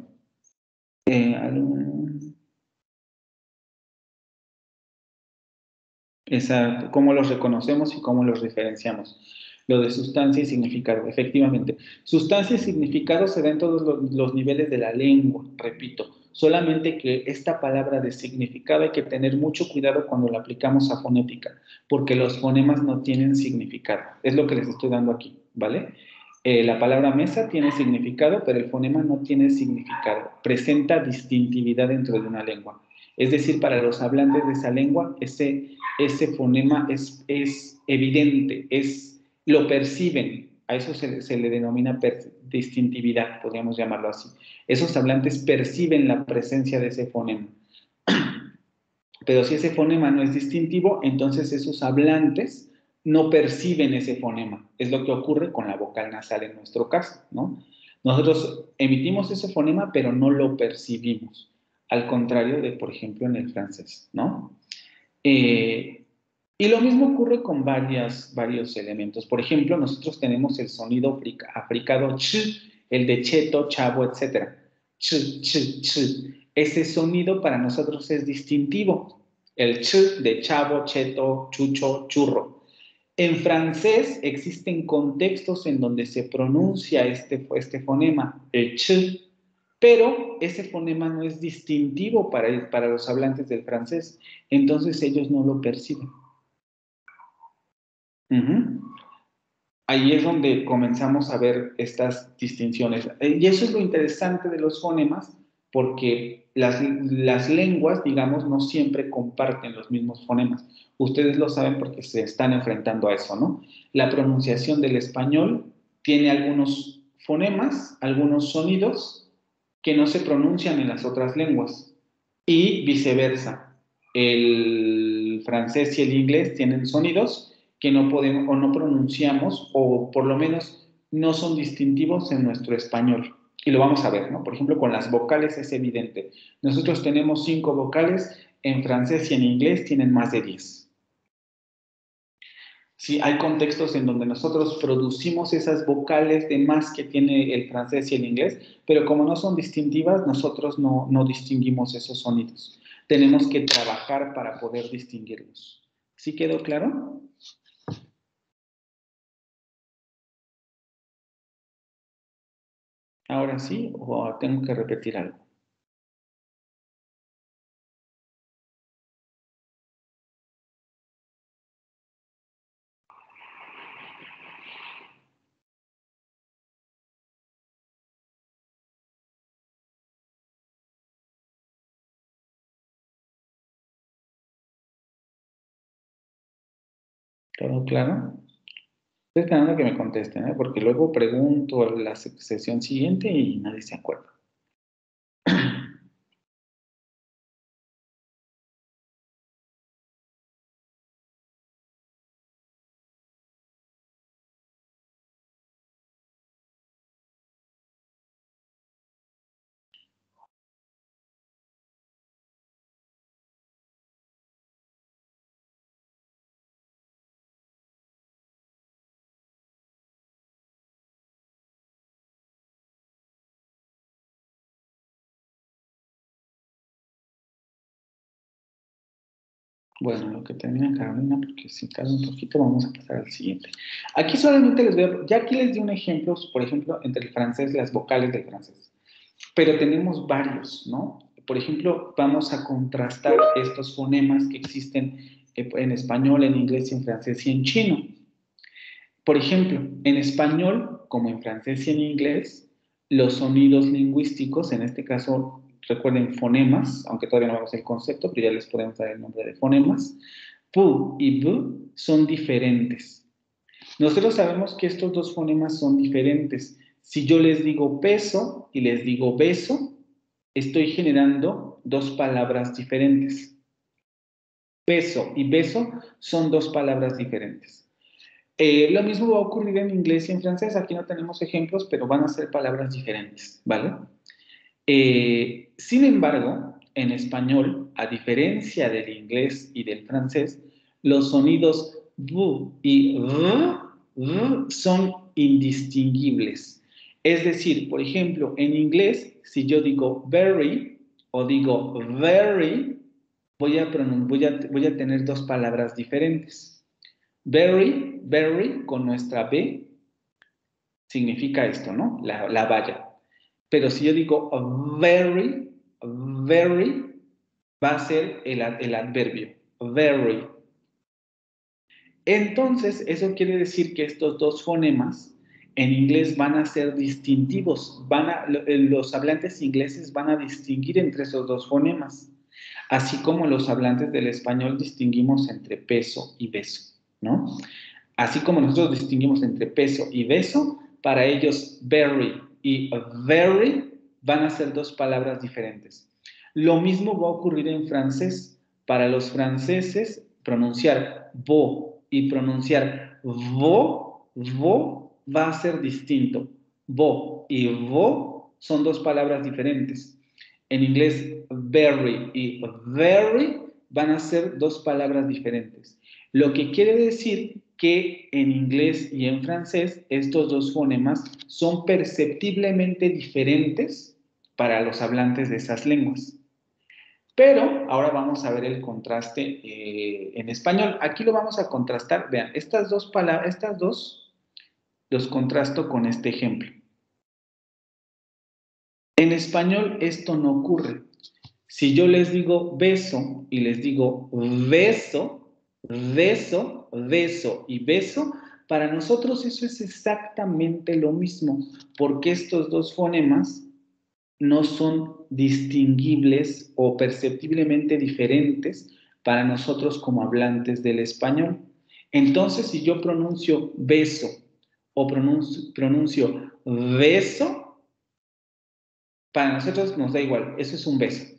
Exacto, cómo los reconocemos y cómo los diferenciamos. Lo de sustancia y significado, efectivamente. Sustancia y significado se da en todos los niveles de la lengua, repito. Solamente que esta palabra de significado hay que tener mucho cuidado cuando la aplicamos a fonética, porque los fonemas no tienen significado. Es lo que les estoy dando aquí, ¿vale? La palabra mesa tiene significado, pero el fonema no tiene significado. Presenta distintividad dentro de una lengua. Es decir, para los hablantes de esa lengua, ese fonema es evidente, lo perciben. A eso se le denomina distintividad, podríamos llamarlo así. Esos hablantes perciben la presencia de ese fonema. Pero si ese fonema no es distintivo, entonces esos hablantes no perciben ese fonema. Es lo que ocurre con la vocal nasal en nuestro caso, ¿no? Nosotros emitimos ese fonema, pero no lo percibimos. Al contrario de, por ejemplo, en el francés, ¿no? Y lo mismo ocurre con varios elementos. Por ejemplo, nosotros tenemos el sonido africado ch, el de cheto, chavo, etc. Ch, ch, ch. Ese sonido para nosotros es distintivo. El ch de chavo, cheto, chucho, churro. En francés existen contextos en donde se pronuncia este fonema, el ch, pero ese fonema no es distintivo para los hablantes del francés, entonces ellos no lo perciben. Ahí es donde comenzamos a ver estas distinciones. Y eso es lo interesante de los fonemas, porque las lenguas, digamos, no siempre comparten los mismos fonemas. Ustedes lo saben porque se están enfrentando a eso, ¿no? La pronunciación del español tiene algunos fonemas, algunos sonidos que no se pronuncian en las otras lenguas. Y viceversa. El francés y el inglés tienen sonidos que no podemos o no pronunciamos, o por lo menos no son distintivos en nuestro español. Y lo vamos a ver, ¿no? Por ejemplo, con las vocales es evidente. Nosotros tenemos 5 vocales, en francés y en inglés tienen más de 10. Sí, hay contextos en donde nosotros producimos esas vocales de más que tiene el francés y el inglés, pero como no son distintivas, nosotros no distinguimos esos sonidos. Tenemos que trabajar para poder distinguirlos. ¿Sí quedó claro? ¿Ahora sí o tengo que repetir algo? ¿Todo claro? Estoy esperando que me contesten, ¿eh? Porque luego pregunto a la sesión siguiente y nadie se acuerda. Bueno, lo que termina Carolina, porque si tarda un poquito, vamos a pasar al siguiente. Aquí solamente les veo, ya aquí les di un ejemplo, por ejemplo, entre el francés, las vocales del francés. Pero tenemos varios, ¿no? Por ejemplo, vamos a contrastar estos fonemas que existen en español, en inglés, en francés y en chino. Por ejemplo, en español, como en francés y en inglés, los sonidos lingüísticos, en este caso, recuerden fonemas, aunque todavía no vemos el concepto, pero ya les podemos dar el nombre de fonemas, pu y bu son diferentes. Nosotros sabemos que estos dos fonemas son diferentes. Si yo les digo peso y les digo beso, estoy generando dos palabras diferentes. Peso y beso son dos palabras diferentes. Lo mismo va a ocurrir en inglés y en francés. Aquí no tenemos ejemplos, pero van a ser palabras diferentes, ¿vale? Sin embargo, en español, a diferencia del inglés y del francés, los sonidos v y r son indistinguibles. Es decir, por ejemplo, en inglés, si yo digo very o digo very, voy a tener dos palabras diferentes. Very, very, con nuestra B, significa esto, ¿no? La valla. Pero si yo digo very, very, va a ser el adverbio. Very. Entonces, eso quiere decir que estos dos fonemas en inglés van a ser distintivos. Los hablantes ingleses van a distinguir entre esos dos fonemas. Así como los hablantes del español distinguimos entre peso y beso, ¿no? Así como nosotros distinguimos entre peso y beso, para ellos very y very van a ser dos palabras diferentes. Lo mismo va a ocurrir en francés. Para los franceses, pronunciar vo y pronunciar vo va a ser distinto. Vo y vo son dos palabras diferentes. En inglés, very y very van a ser dos palabras diferentes. Lo que quiere decir que en inglés y en francés estos dos fonemas son perceptiblemente diferentes para los hablantes de esas lenguas. Pero ahora vamos a ver el contraste en español. Aquí lo vamos a contrastar. Vean, estas dos palabras, los contrasto con este ejemplo. En español esto no ocurre. Si yo les digo beso y les digo beso, beso, beso y beso, para nosotros eso es exactamente lo mismo, porque estos dos fonemas no son distinguibles o perceptiblemente diferentes para nosotros como hablantes del español. Entonces, si yo pronuncio beso o pronuncio beso, para nosotros nos da igual, eso es un beso.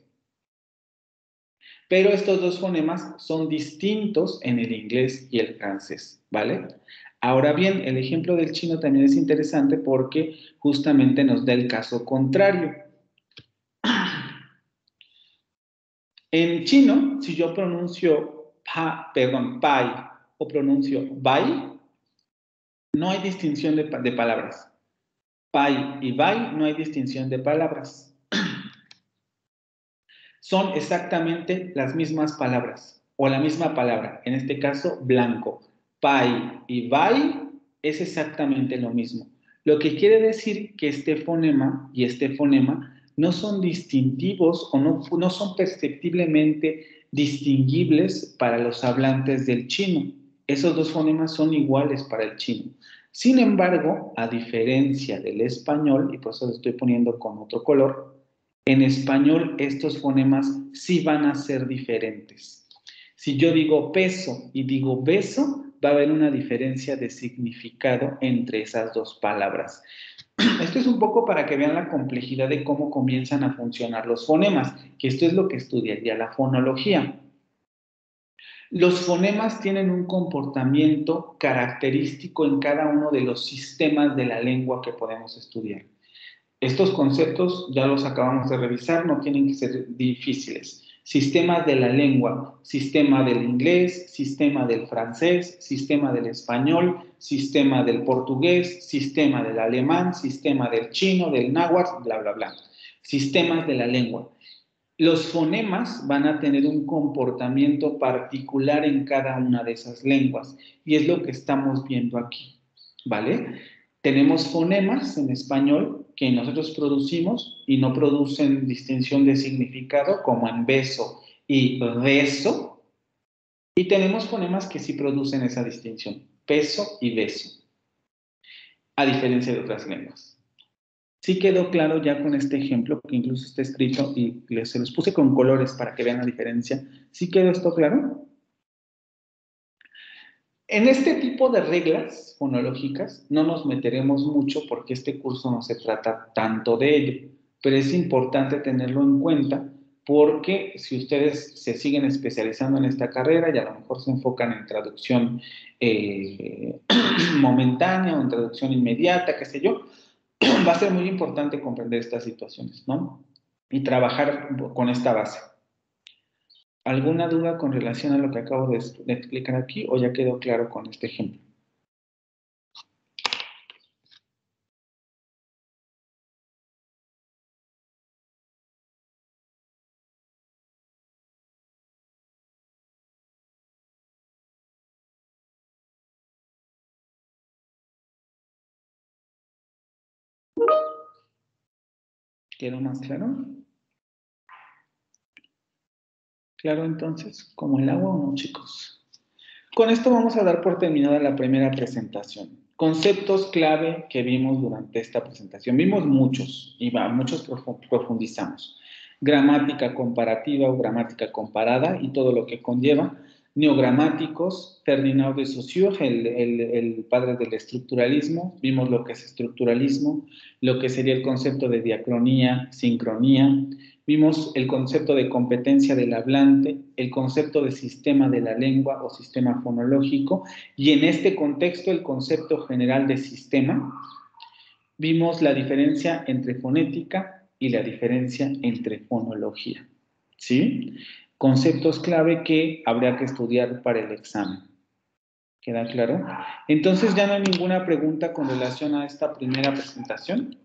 Pero estos dos fonemas son distintos en el inglés y el francés, ¿vale? Ahora bien, el ejemplo del chino también es interesante porque justamente nos da el caso contrario. En chino, si yo pronuncio pai o pronuncio bai, no hay distinción de palabras. Pai y bai no hay distinción de palabras. Son exactamente las mismas palabras o la misma palabra, en este caso blanco. Pai y bai es exactamente lo mismo. Lo que quiere decir que este fonema y este fonema no son distintivos o no son perceptiblemente distinguibles para los hablantes del chino. Esos dos fonemas son iguales para el chino. Sin embargo, a diferencia del español, y por eso lo estoy poniendo con otro color, en español estos fonemas sí van a ser diferentes. Si yo digo peso y digo beso, va a haber una diferencia de significado entre esas dos palabras. Esto es un poco para que vean la complejidad de cómo comienzan a funcionar los fonemas, que esto es lo que estudiaría la fonología. Los fonemas tienen un comportamiento característico en cada uno de los sistemas de la lengua que podemos estudiar. Estos conceptos ya los acabamos de revisar, no tienen que ser difíciles. Sistemas de la lengua, sistema del inglés, sistema del francés, sistema del español, sistema del portugués, sistema del alemán, sistema del chino, del náhuatl, bla, bla, bla. Sistemas de la lengua. Los fonemas van a tener un comportamiento particular en cada una de esas lenguas y es lo que estamos viendo aquí, ¿vale? Tenemos fonemas en español que nosotros producimos y no producen distinción de significado como en beso y beso. Y tenemos fonemas que sí producen esa distinción, peso y beso, a diferencia de otras lenguas. Sí quedó claro ya con este ejemplo, que incluso está escrito y se los puse con colores para que vean la diferencia. ¿Sí quedó esto claro? En este tipo de reglas fonológicas no nos meteremos mucho porque este curso no se trata tanto de ello, pero es importante tenerlo en cuenta porque si ustedes se siguen especializando en esta carrera y a lo mejor se enfocan en traducción momentánea o en traducción inmediata, qué sé yo, va a ser muy importante comprender estas situaciones, ¿no? Y trabajar con esta base. ¿Alguna duda con relación a lo que acabo de explicar aquí o ya quedó claro con este ejemplo? ¿Quedó más claro? ¿Claro entonces? ¿Como el agua o no, chicos? Con esto vamos a dar por terminada la primera presentación. Conceptos clave que vimos durante esta presentación. Vimos muchos y muchos profundizamos. Gramática comparativa o gramática comparada y todo lo que conlleva. Neogramáticos, Ferdinand de Saussure, el padre del estructuralismo. Vimos lo que es estructuralismo, lo que sería el concepto de diacronía, sincronía. Vimos el concepto de competencia del hablante, el concepto de sistema de la lengua o sistema fonológico, y en este contexto el concepto general de sistema. Vimos la diferencia entre fonética y la diferencia entre fonología, ¿sí? Conceptos clave que habría que estudiar para el examen. ¿Queda claro? Entonces, ¿ya no hay ninguna pregunta con relación a esta primera presentación?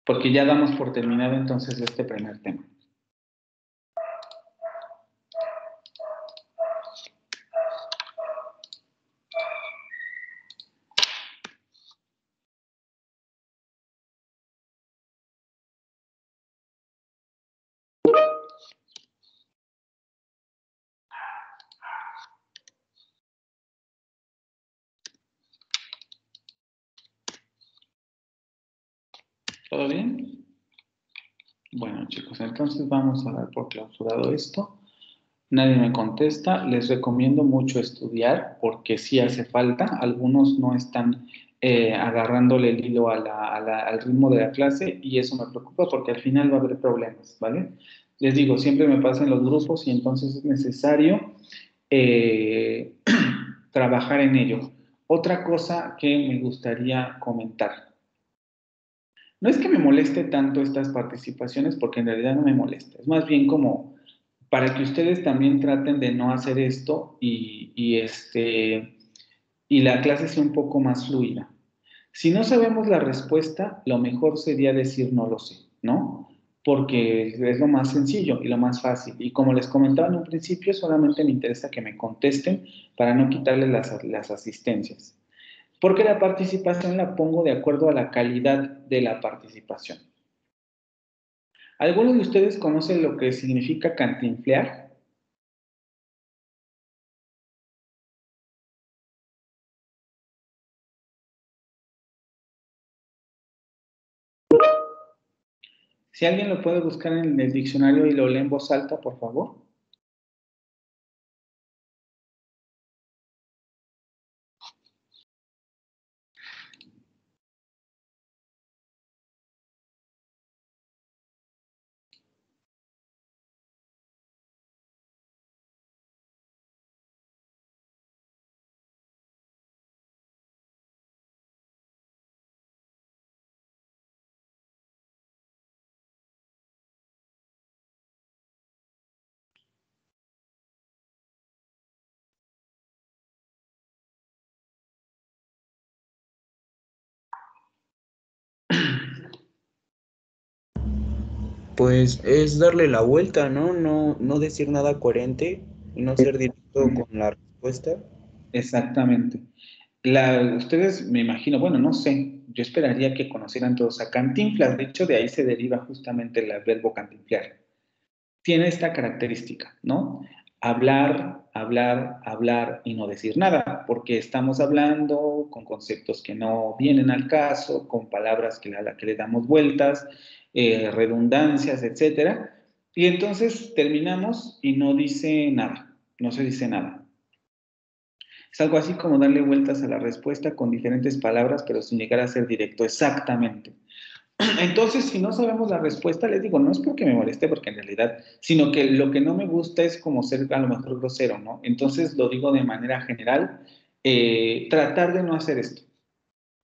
porque ya damos por terminado entonces este primer tema. ¿Todo bien? Bueno, chicos, entonces vamos a dar por clausurado esto. Nadie me contesta. Les recomiendo mucho estudiar porque sí hace falta. Algunos no están agarrándole el hilo al ritmo de la clase y eso me preocupa porque al final va a haber problemas, ¿vale? Les digo, siempre me pasa en los grupos y entonces es necesario trabajar en ello. Otra cosa que me gustaría comentar. No es que me moleste tanto estas participaciones porque en realidad no me molesta. Es más bien como para que ustedes también traten de no hacer esto y la clase sea un poco más fluida. Si no sabemos la respuesta, lo mejor sería decir no lo sé, ¿no? Porque es lo más sencillo y lo más fácil. Y como les comentaba en un principio, solamente me interesa que me contesten para no quitarles las asistencias. Porque la participación la pongo de acuerdo a la calidad de la participación. ¿Algunos de ustedes conocen lo que significa cantinflear? Si alguien lo puede buscar en el diccionario y lo lee en voz alta, por favor. Pues es darle la vuelta, ¿no? No decir nada coherente y no ser directo con la respuesta. Exactamente. Ustedes, me imagino, bueno, no sé, yo esperaría que conocieran todos a Cantinflas. De hecho, de ahí se deriva justamente el verbo cantinflear. Tiene esta característica, ¿no? Hablar, hablar, hablar y no decir nada, porque estamos hablando con conceptos que no vienen al caso, con palabras a las que le damos vueltas, redundancias, etcétera. Y entonces terminamos y no dice nada, no se dice nada. Es algo así como darle vueltas a la respuesta con diferentes palabras, pero sin llegar a ser directo, exactamente. Entonces, si no sabemos la respuesta, les digo, no es porque me moleste, porque en realidad, sino que lo que no me gusta es como ser a lo mejor grosero, ¿no? Entonces, lo digo de manera general, tratar de no hacer esto.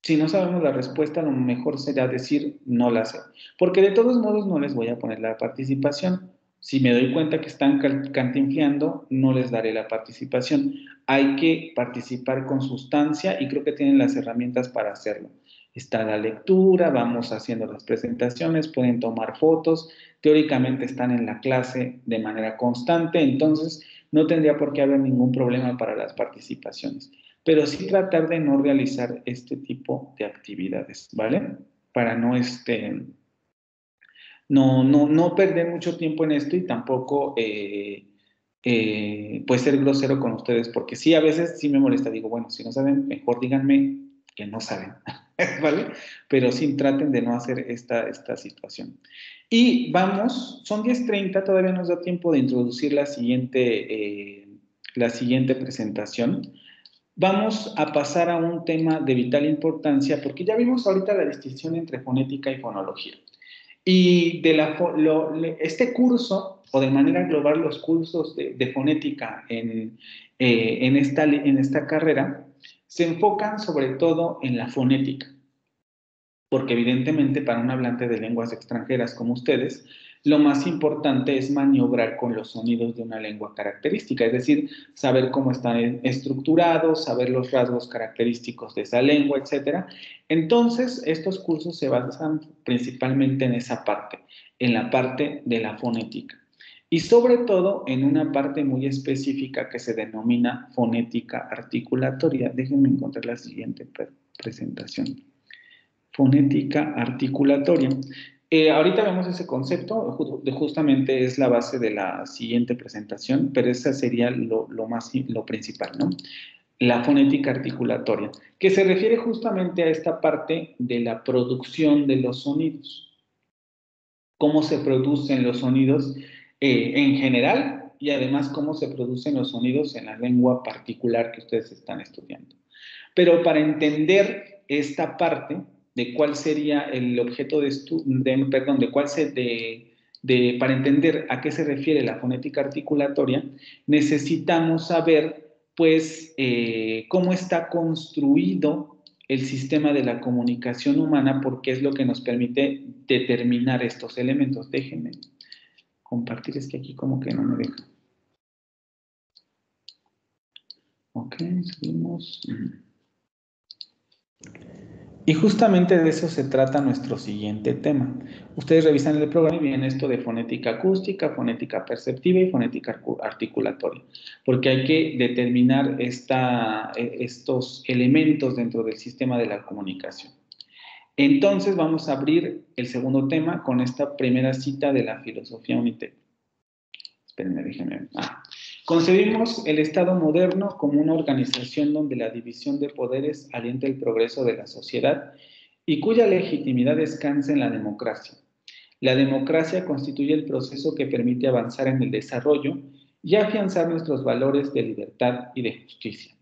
Si no sabemos la respuesta, lo mejor será decir no la sé. Porque de todos modos no les voy a poner la participación. Si me doy cuenta que están cantinfleando, no les daré la participación. Hay que participar con sustancia y creo que tienen las herramientas para hacerlo. Está la lectura, vamos haciendo las presentaciones, pueden tomar fotos, teóricamente están en la clase de manera constante, entonces no tendría por qué haber ningún problema para las participaciones. Pero sí tratar de no realizar este tipo de actividades, ¿vale? Para no, no perder mucho tiempo en esto y tampoco pues ser grosero con ustedes, porque sí, a veces sí me molesta, digo, bueno, si no saben, mejor díganme que no saben, ¿vale? Pero sí traten de no hacer esta situación. Y vamos, son 10:30, todavía nos da tiempo de introducir la siguiente presentación. Vamos a pasar a un tema de vital importancia, porque ya vimos ahorita la distinción entre fonética y fonología. Y este curso, o de manera global los cursos de fonética en esta carrera, se enfocan sobre todo en la fonética, porque evidentemente para un hablante de lenguas extranjeras como ustedes, Lo más importante es maniobrar con los sonidos de una lengua característica, es decir, saber cómo están estructurados, saber los rasgos característicos de esa lengua, etc. Entonces, estos cursos se basan principalmente en esa parte, en la parte de la fonética. Y sobre todo en una parte muy específica que se denomina fonética articulatoria. Déjenme encontrar la siguiente presentación. Fonética articulatoria. Ahorita vemos ese concepto, justamente es la base de la siguiente presentación, pero esa sería lo principal, ¿no? La fonética articulatoria, que se refiere justamente a esta parte de la producción de los sonidos. Cómo se producen los sonidos en general y además cómo se producen los sonidos en la lengua particular que ustedes están estudiando. Pero para entender esta parte de cuál sería el objeto de estudio, para entender a qué se refiere la fonética articulatoria, necesitamos saber, pues, cómo está construido el sistema de la comunicación humana, porque es lo que nos permite determinar estos elementos. Déjenme compartir, es que aquí como que no me deja. Ok, seguimos. Y justamente de eso se trata nuestro siguiente tema. Ustedes revisan el programa y viene esto de fonética acústica, fonética perceptiva y fonética articulatoria, porque hay que determinar estos elementos dentro del sistema de la comunicación. Entonces vamos a abrir el segundo tema con esta primera cita de la filosofía Unitec. Espérenme, déjenme. Concebimos el Estado moderno como una organización donde la división de poderes alienta el progreso de la sociedad y cuya legitimidad descansa en la democracia. La democracia constituye el proceso que permite avanzar en el desarrollo y afianzar nuestros valores de libertad y de justicia.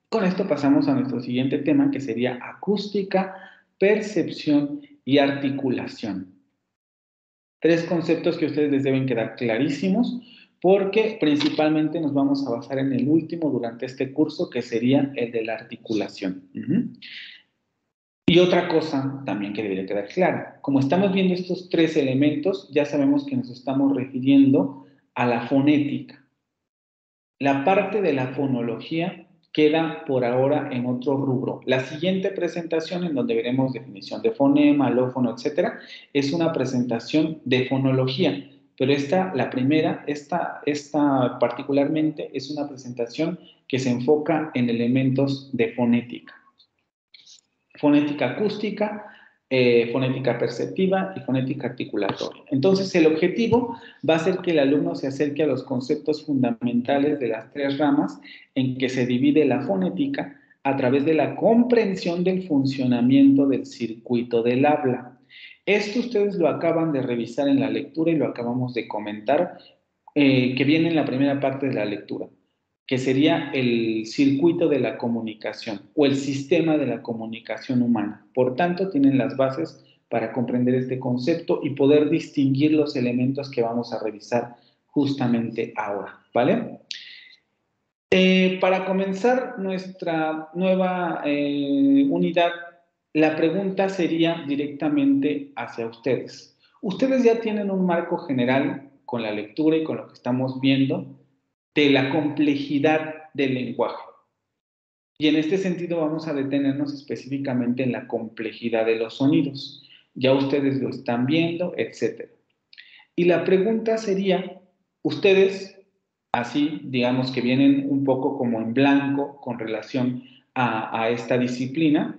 Con esto pasamos a nuestro siguiente tema, que sería acústica, percepción y articulación. 3 conceptos que a ustedes les deben quedar clarísimos, porque principalmente nos vamos a basar en el último durante este curso, que sería el de la articulación. Y otra cosa también que debería quedar clara, como estamos viendo estos 3 elementos, ya sabemos que nos estamos refiriendo a la fonética. La parte de la fonología queda por ahora en otro rubro. La siguiente presentación, en donde veremos definición de fonema, alófono, etcétera, es una presentación de fonología. Pero la primera, esta particularmente es una presentación que se enfoca en elementos de fonética. Fonética acústica, fonética perceptiva y fonética articulatoria. Entonces, el objetivo va a ser que el alumno se acerque a los conceptos fundamentales de las 3 ramas en que se divide la fonética a través de la comprensión del funcionamiento del circuito del habla. Esto ustedes lo acaban de revisar en la lectura y lo acabamos de comentar, que viene en la primera parte de la lectura, que sería el circuito de la comunicación o el sistema de la comunicación humana. Por tanto, tienen las bases para comprender este concepto y poder distinguir los elementos que vamos a revisar justamente ahora, ¿vale? Para comenzar nuestra nueva unidad, la pregunta sería directamente hacia ustedes. Ustedes ya tienen un marco general con la lectura y con lo que estamos viendo de la complejidad del lenguaje. Y en este sentido vamos a detenernos específicamente en la complejidad de los sonidos. Ya ustedes lo están viendo, etc. Y la pregunta sería, ustedes, así, digamos que vienen un poco como en blanco con relación a esta disciplina,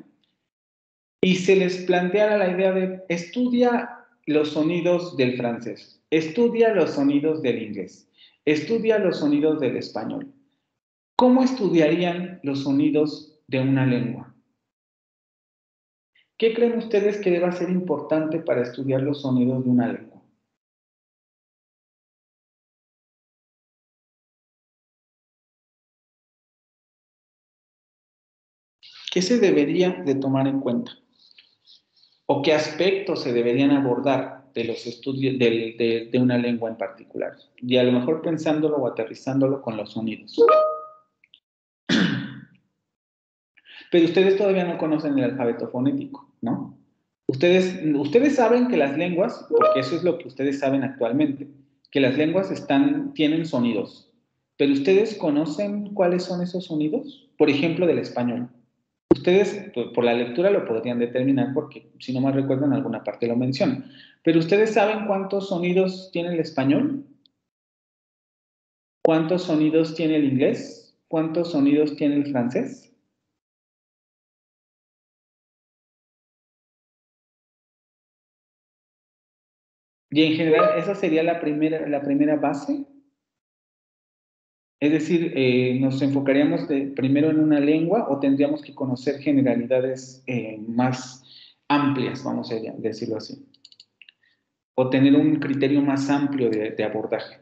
y se les planteara la idea de estudia los sonidos del francés, estudia los sonidos del inglés, estudia los sonidos del español. ¿Cómo estudiarían los sonidos de una lengua? ¿Qué creen ustedes que deba ser importante para estudiar los sonidos de una lengua? ¿Qué se debería de tomar en cuenta? ¿O qué aspectos se deberían abordar de los estudios de una lengua en particular? Y a lo mejor pensándolo o aterrizándolo con los sonidos. Pero ustedes todavía no conocen el alfabeto fonético, ¿no? Ustedes saben que las lenguas, porque eso es lo que ustedes saben actualmente, que las lenguas tienen sonidos. Pero ¿ustedes conocen cuáles son esos sonidos? Por ejemplo, del español. Ustedes, por la lectura lo podrían determinar porque, si no mal recuerdo, en alguna parte lo mencionan. Pero ¿ustedes saben cuántos sonidos tiene el español? ¿Cuántos sonidos tiene el inglés? ¿Cuántos sonidos tiene el francés? Y en general, esa sería la primera base. Es decir, ¿nos enfocaríamos primero en una lengua o tendríamos que conocer generalidades más amplias, vamos a decirlo así? O tener un criterio más amplio de abordaje.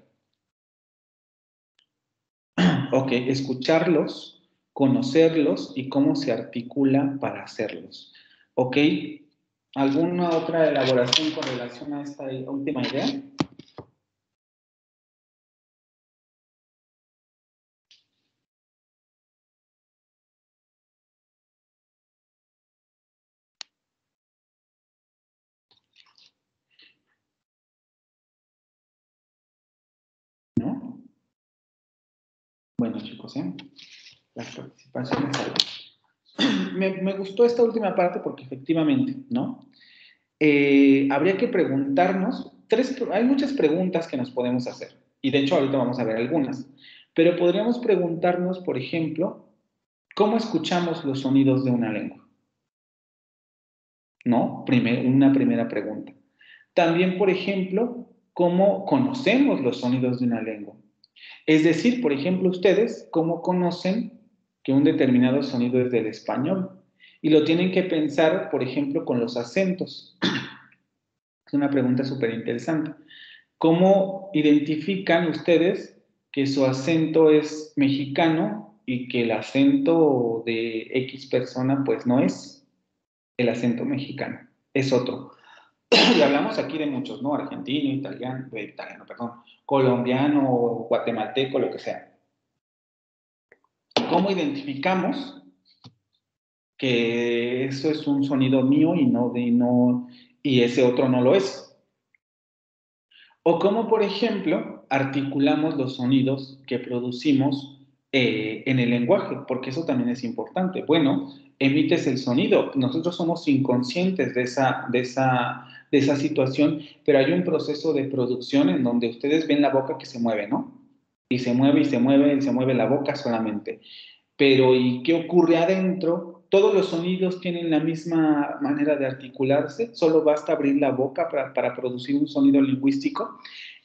Ok, escucharlos, conocerlos y cómo se articula para hacerlos. Ok, ¿alguna otra elaboración con relación a esta última idea? ¿No? Bueno, chicos, las participaciones. Me gustó esta última parte porque efectivamente, ¿no? Habría que preguntarnos, hay muchas preguntas que nos podemos hacer, y de hecho ahorita vamos a ver algunas, pero podríamos preguntarnos, por ejemplo, ¿cómo escuchamos los sonidos de una lengua? ¿No? Una primera pregunta. También, por ejemplo, ¿cómo conocemos los sonidos de una lengua? Es decir, por ejemplo, ustedes, ¿cómo conocen que un determinado sonido es del español? Y lo tienen que pensar, por ejemplo, con los acentos. Es una pregunta súper interesante. ¿Cómo identifican ustedes que su acento es mexicano y que el acento de X persona pues no es el acento mexicano, es otro? Y hablamos aquí de muchos, ¿no? Argentino, perdón, colombiano, guatemalteco, lo que sea. ¿Cómo identificamos que eso es un sonido mío y ese otro no lo es? O cómo, por ejemplo, articulamos los sonidos que producimos en el lenguaje, porque eso también es importante. Bueno, emites el sonido. Nosotros somos inconscientes de esa situación, pero hay un proceso de producción en donde ustedes ven la boca que se mueve, ¿no? Y se mueve y se mueve y se mueve la boca solamente. Pero ¿y qué ocurre adentro? Todos los sonidos tienen la misma manera de articularse, solo basta abrir la boca para producir un sonido lingüístico.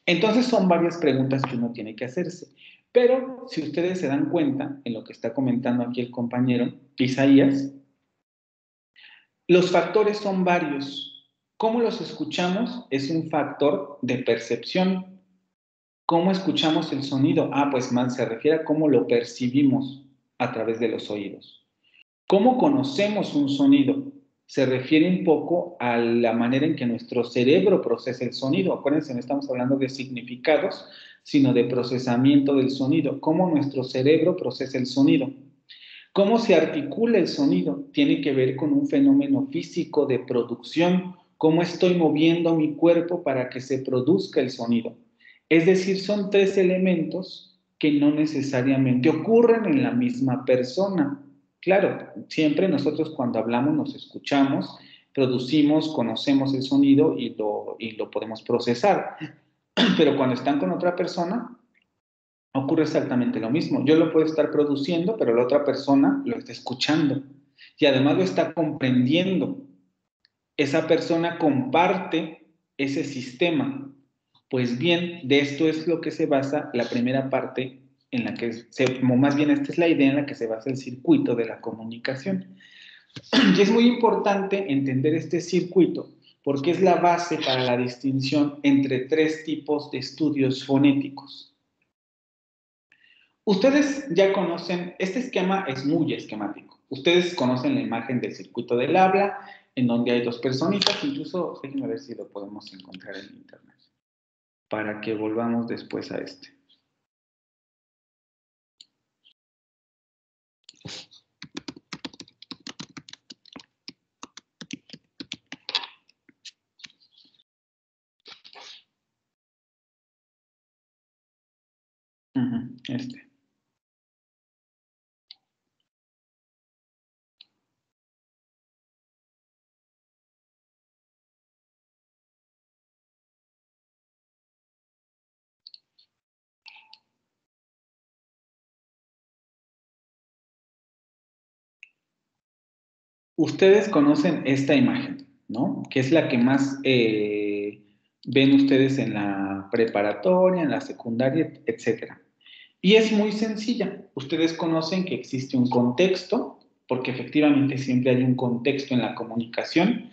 Entonces son varias preguntas que uno tiene que hacerse. Pero si ustedes se dan cuenta en lo que está comentando aquí el compañero Isaías, los factores son varios. ¿Cómo los escuchamos? Es un factor de percepción. ¿Cómo escuchamos el sonido? Pues más se refiere a cómo lo percibimos a través de los oídos. ¿Cómo conocemos un sonido? Se refiere un poco a la manera en que nuestro cerebro procesa el sonido. Acuérdense, no estamos hablando de significados, sino de procesamiento del sonido. ¿Cómo nuestro cerebro procesa el sonido? ¿Cómo se articula el sonido? Tiene que ver con un fenómeno físico de producción. ¿Cómo estoy moviendo mi cuerpo para que se produzca el sonido? Es decir, son tres elementos que no necesariamente ocurren en la misma persona. Claro, siempre nosotros cuando hablamos nos escuchamos, producimos, conocemos el sonido y lo podemos procesar. Pero cuando están con otra persona, ocurre exactamente lo mismo. Yo lo puedo estar produciendo, pero la otra persona lo está escuchando y además lo está comprendiendo. Esa persona comparte ese sistema. Pues bien, de esto es lo que se basa la primera parte en la que más bien esta es la idea en la que se basa el circuito de la comunicación. Y es muy importante entender este circuito porque es la base para la distinción entre tres tipos de estudios fonéticos. Ustedes ya conocen, este esquema es muy esquemático. Ustedes conocen la imagen del circuito del habla, en donde hay dos personitas, incluso déjenme ver si lo podemos encontrar en internet, para que volvamos después a este. Este. Ustedes conocen esta imagen, ¿no? Que es la que más ven ustedes en la preparatoria, en la secundaria, etc. Y es muy sencilla. Ustedes conocen que existe un contexto, porque efectivamente siempre hay un contexto en la comunicación.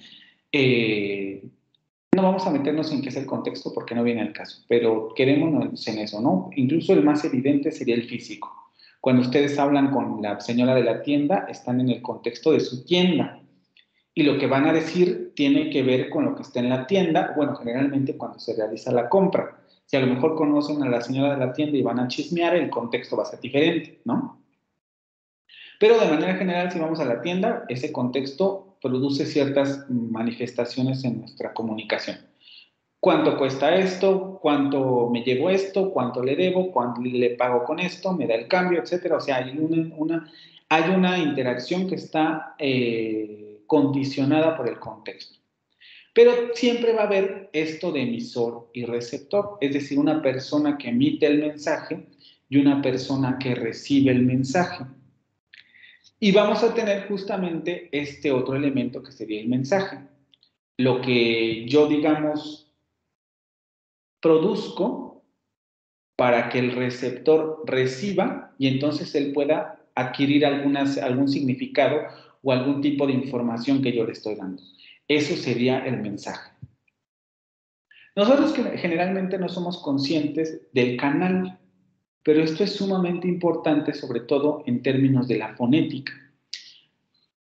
No vamos a meternos en qué es el contexto porque no viene al caso, pero quedémonos en eso, ¿no? Incluso el más evidente sería el físico. Cuando ustedes hablan con la señora de la tienda, están en el contexto de su tienda. Y lo que van a decir tiene que ver con lo que está en la tienda, bueno, generalmente cuando se realiza la compra. Si a lo mejor conocen a la señora de la tienda y van a chismear, el contexto va a ser diferente, ¿no? Pero de manera general, si vamos a la tienda, ese contexto produce ciertas manifestaciones en nuestra comunicación. ¿Cuánto cuesta esto? ¿Cuánto me llevo esto? ¿Cuánto le debo? ¿Cuánto le pago con esto? ¿Me da el cambio? Etcétera. O sea, hay una interacción que está condicionada por el contexto. Pero siempre va a haber esto de emisor y receptor, es decir, una persona que emite el mensaje y una persona que recibe el mensaje. Y vamos a tener justamente este otro elemento que sería el mensaje. Lo que yo, digamos, produzco para que el receptor reciba y entonces él pueda adquirir algún significado o algún tipo de información que yo le estoy dando. Eso sería el mensaje. Nosotros generalmente no somos conscientes del canal, pero esto es sumamente importante, sobre todo en términos de la fonética,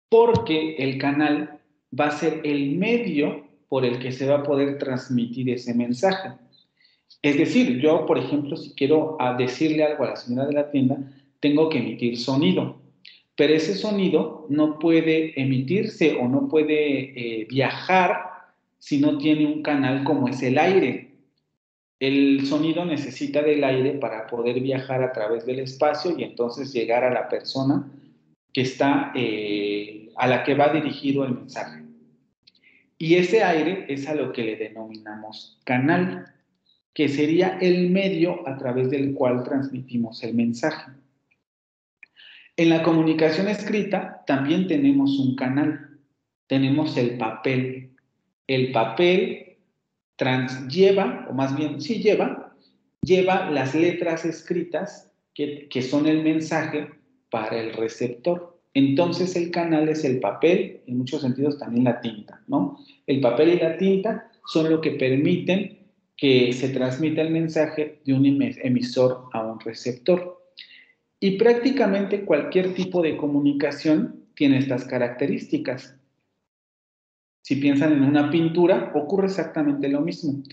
porque el canal va a ser el medio por el que se va a poder transmitir ese mensaje. Es decir, yo, por ejemplo, si quiero decirle algo a la señora de la tienda, tengo que emitir sonido, pero ese sonido no puede emitirse o no puede viajar si no tiene un canal como es el aire. El sonido necesita del aire para poder viajar a través del espacio y entonces llegar a la persona que está, a la que va dirigido el mensaje. Y ese aire es a lo que le denominamos canal, que sería el medio a través del cual transmitimos el mensaje. En la comunicación escrita también tenemos un canal, tenemos el papel. El papel lleva, o más bien sí lleva las letras escritas que son el mensaje para el receptor. Entonces el canal es el papel, en muchos sentidos también la tinta, ¿no? El papel y la tinta son lo que permiten que se transmita el mensaje de un emisor a un receptor. Y prácticamente cualquier tipo de comunicación tiene estas características. Si piensan en una pintura, ocurre exactamente lo mismo.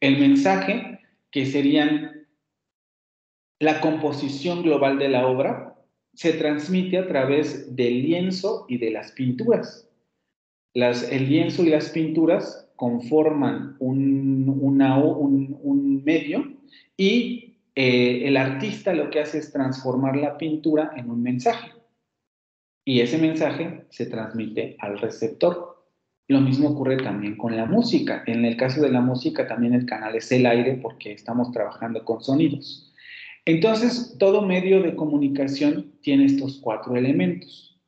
El mensaje, que serían la composición global de la obra, se transmite a través del lienzo y de las pinturas. El lienzo y las pinturas conforman un medio y el artista lo que hace es transformar la pintura en un mensaje. Y ese mensaje se transmite al receptor. Lo mismo ocurre también con la música. En el caso de la música también el canal es el aire porque estamos trabajando con sonidos. Entonces, todo medio de comunicación tiene estos 4 elementos.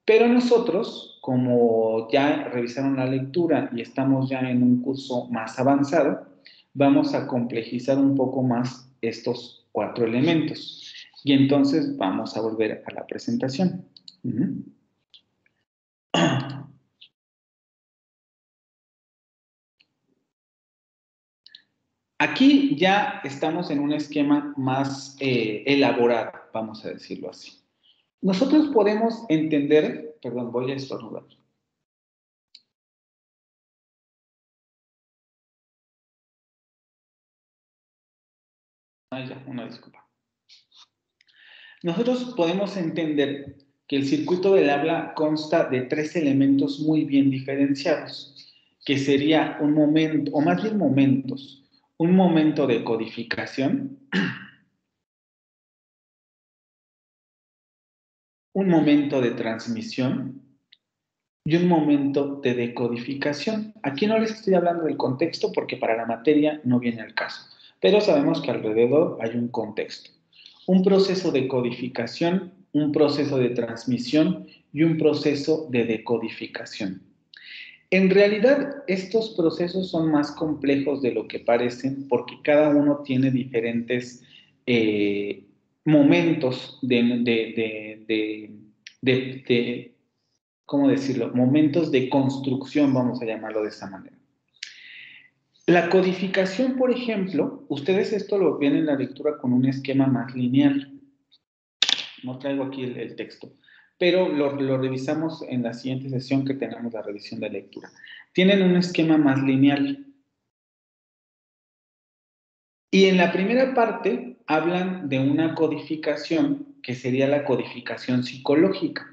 Pero nosotros, como ya revisaron la lectura y estamos ya en un curso más avanzado, vamos a complejizar un poco más estos 4 elementos. Y entonces vamos a volver a la presentación. Aquí ya estamos en un esquema más elaborado, vamos a decirlo así. Nosotros podemos entender, perdón, voy a estornudar. Ya, una disculpa. Nosotros podemos entender que el circuito del habla consta de 3 elementos muy bien diferenciados, que sería un momento, o más bien momentos, un momento de codificación, un momento de transmisión y un momento de decodificación. Aquí no les estoy hablando del contexto porque para la materia no viene al caso, pero sabemos que alrededor hay un contexto. Un proceso de codificación, un proceso de transmisión y un proceso de decodificación. En realidad, estos procesos son más complejos de lo que parecen porque cada uno tiene diferentes momentos ¿cómo decirlo? Momentos de construcción, vamos a llamarlo de esa manera. La codificación, por ejemplo, ustedes esto lo ven en la lectura con un esquema más lineal. No traigo aquí el texto, pero lo revisamos en la siguiente sesión que tenemos la revisión de lectura. Tienen un esquema más lineal. Y en la primera parte hablan de una codificación que sería la codificación psicológica.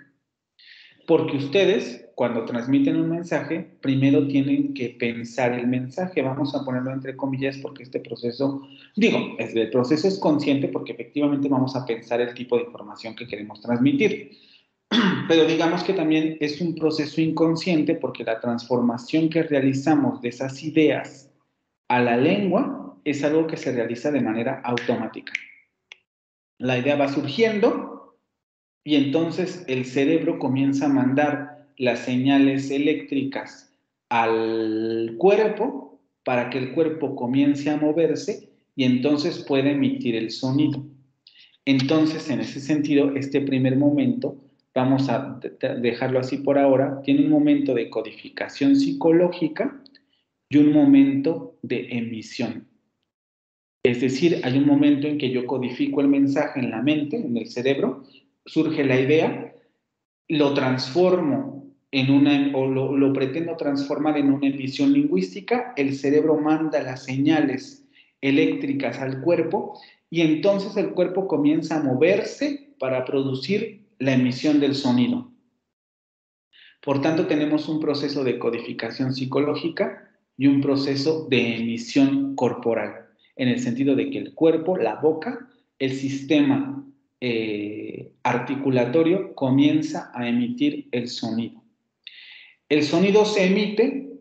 Porque ustedes, cuando transmiten un mensaje, primero tienen que pensar el mensaje. Vamos a ponerlo entre comillas porque este proceso, el proceso es consciente porque efectivamente vamos a pensar el tipo de información que queremos transmitir. Pero digamos que también es un proceso inconsciente porque la transformación que realizamos de esas ideas a la lengua es algo que se realiza de manera automática. La idea va surgiendo y entonces el cerebro comienza a mandar las señales eléctricas al cuerpo para que el cuerpo comience a moverse y entonces pueda emitir el sonido. Entonces, en ese sentido, este primer momento, vamos a dejarlo así por ahora, tiene un momento de codificación psicológica y un momento de emisión. Es decir, hay un momento en que yo codifico el mensaje en la mente, en el cerebro, surge la idea, lo transformo lo pretendo transformar en una emisión lingüística, el cerebro manda las señales eléctricas al cuerpo y entonces el cuerpo comienza a moverse para producir la emisión del sonido. Por tanto, tenemos un proceso de codificación psicológica y un proceso de emisión corporal, en el sentido de que el cuerpo, la boca, el sistema articulatorio comienza a emitir el sonido. El sonido se emite,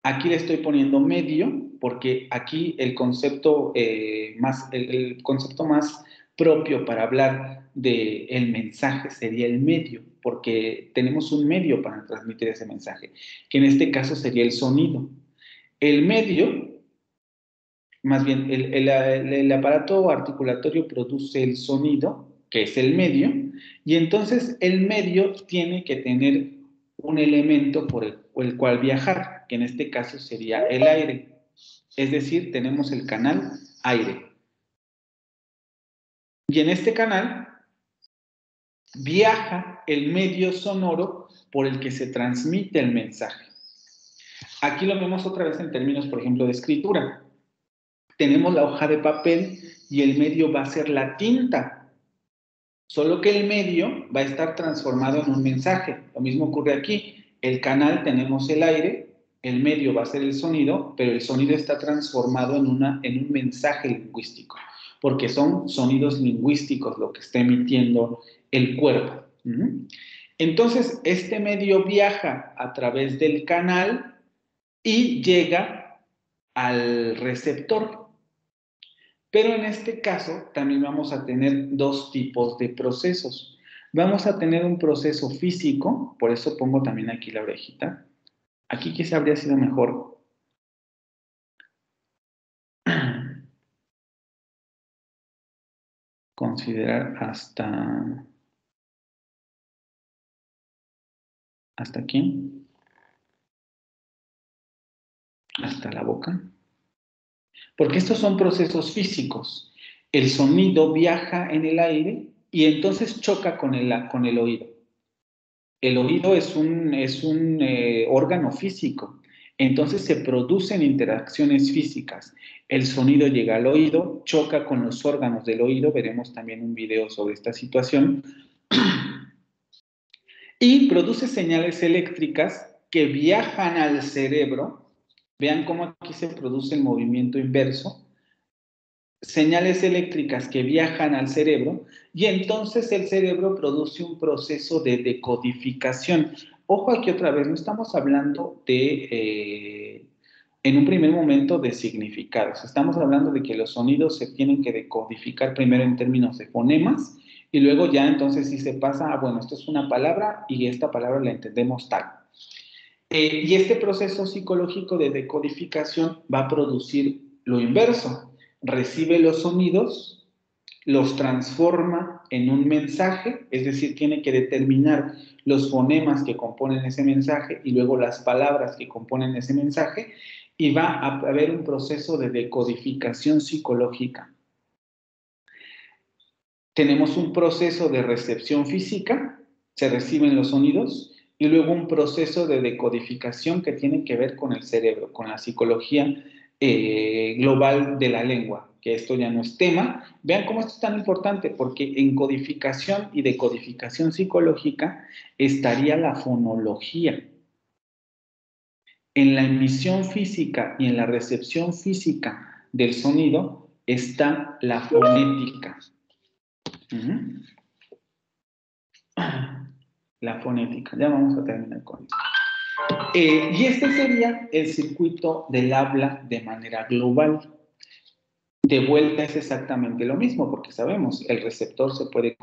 aquí le estoy poniendo medio, porque aquí el concepto más propio para hablar del mensaje sería el medio, porque tenemos un medio para transmitir ese mensaje, que en este caso sería el sonido. El medio, más bien el aparato articulatorio produce el sonido, que es el medio, y entonces el medio tiene que tener un elemento por el cual viajar, que en este caso sería el aire. Es decir, tenemos el canal aire. Y en este canal viaja el medio sonoro por el que se transmite el mensaje. Aquí lo vemos otra vez en términos, por ejemplo, de escritura. Tenemos la hoja de papel y el medio va a ser la tinta. Solo que el medio va a estar transformado en un mensaje. Lo mismo ocurre aquí. El canal tenemos el aire, el medio va a ser el sonido, pero el sonido está transformado en un mensaje lingüístico, porque son sonidos lingüísticos lo que está emitiendo el cuerpo. Entonces, este medio viaja a través del canal y llega al receptor. Pero en este caso también vamos a tener dos tipos de procesos. Vamos a tener un proceso físico, por eso pongo también aquí la orejita. Aquí quizá habría sido mejor considerar hasta aquí, hasta la boca. Porque estos son procesos físicos. El sonido viaja en el aire y entonces choca con el oído. El oído es un órgano físico. Entonces se producen interacciones físicas. El sonido llega al oído, choca con los órganos del oído. Veremos también un video sobre esta situación. Y produce señales eléctricas que viajan al cerebro. Vean cómo aquí se produce el movimiento inverso. señales eléctricas que viajan al cerebro y entonces el cerebro produce un proceso de decodificación. Ojo aquí otra vez, no estamos hablando de, en un primer momento, de significados. Estamos hablando de que los sonidos se tienen que decodificar primero en términos de fonemas y luego ya entonces sí se pasa bueno, esto es una palabra y esta palabra la entendemos tal. Y este proceso psicológico de decodificación va a producir lo inverso. Recibe los sonidos, los transforma en un mensaje, es decir, tiene que determinar los fonemas que componen ese mensaje y luego las palabras que componen ese mensaje, y va a haber un proceso de decodificación psicológica. Tenemos un proceso de recepción física, se reciben los sonidos, y luego un proceso de decodificación que tiene que ver con el cerebro, con la psicología global de la lengua, que esto ya no es tema. Vean cómo esto es tan importante, porque en codificación y decodificación psicológica estaría la fonología. En la emisión física y en la recepción física del sonido está la fonética. La fonética. Ya vamos a terminar con esto. Y este sería el circuito del habla de manera global. De vuelta es exactamente lo mismo, porque sabemos, el receptor se puede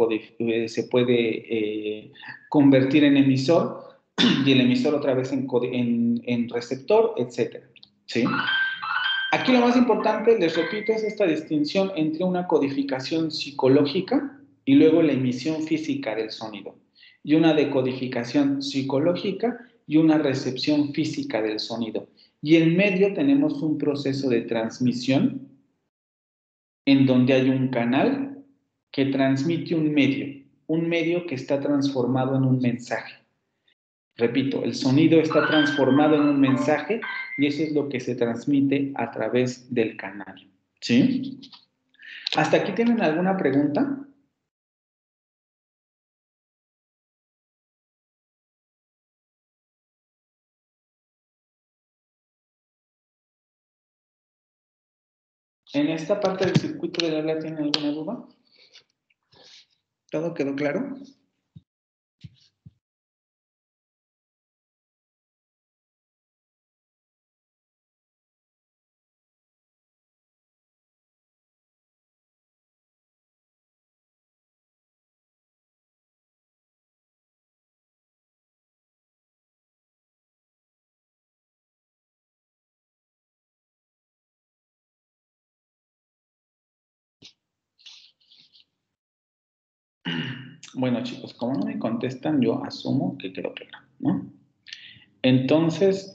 convertir en emisor y el emisor otra vez en receptor, etc. ¿Sí? Aquí lo más importante, les repito, es esta distinción entre una codificación psicológica y luego la emisión física del sonido, y una decodificación psicológica y una recepción física del sonido. Y en medio tenemos un proceso de transmisión en donde hay un canal que transmite un medio que está transformado en un mensaje. Repito, el sonido está transformado en un mensaje y eso es lo que se transmite a través del canal. ¿Sí? ¿Hasta aquí tienen alguna pregunta? ¿En esta parte del circuito del habla tienen alguna duda? ¿Todo quedó claro? Bueno, chicos, como no me contestan, yo asumo que quedó claro, ¿no? Entonces,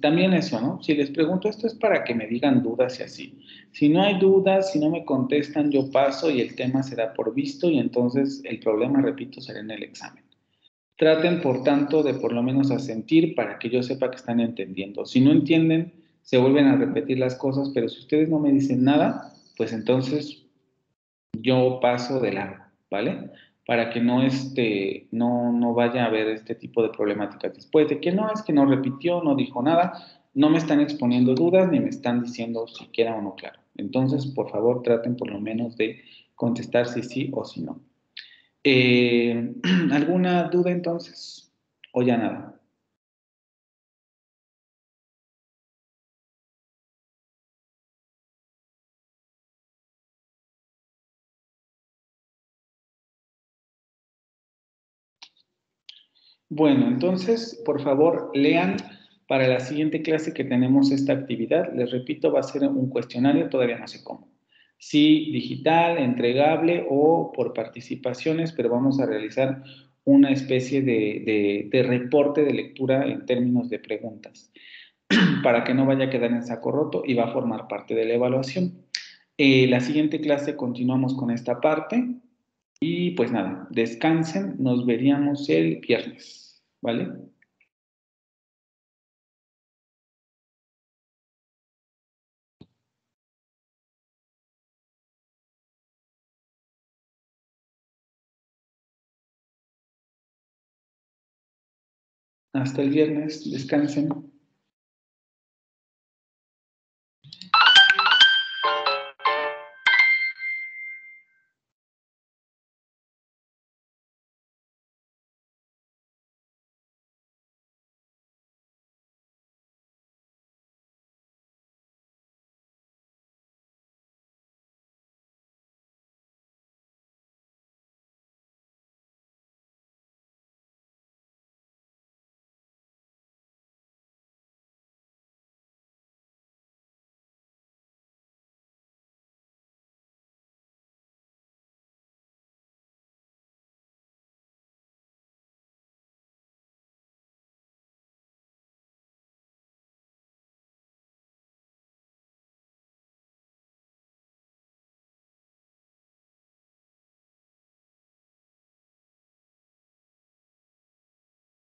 también eso, ¿no? Si les pregunto, esto es para que me digan dudas y así. Si no hay dudas, si no me contestan, yo paso y el tema se da por visto y entonces el problema, repito, será en el examen. Traten, por tanto, de por lo menos asentir para que yo sepa que están entendiendo. Si no entienden, se vuelven a repetir las cosas, pero si ustedes no me dicen nada, pues entonces yo paso de largo, ¿vale? Para que no vaya a haber este tipo de problemáticas después de que no, es que no repitió, no dijo nada, no me están exponiendo dudas ni me están diciendo si queda o no claro. Entonces, por favor, traten por lo menos de contestar si sí o si no. ¿Alguna duda entonces? ¿O ya nada? Bueno, entonces, por favor, lean para la siguiente clase que tenemos esta actividad. Les repito, va a ser un cuestionario, todavía no sé cómo. Sí, digital, entregable o por participaciones, pero vamos a realizar una especie de reporte de lectura en términos de preguntas, para que no vaya a quedar en saco roto y va a formar parte de la evaluación. La siguiente clase continuamos con esta parte. Y pues nada, descansen, nos veríamos el viernes, ¿vale? Hasta el viernes, descansen.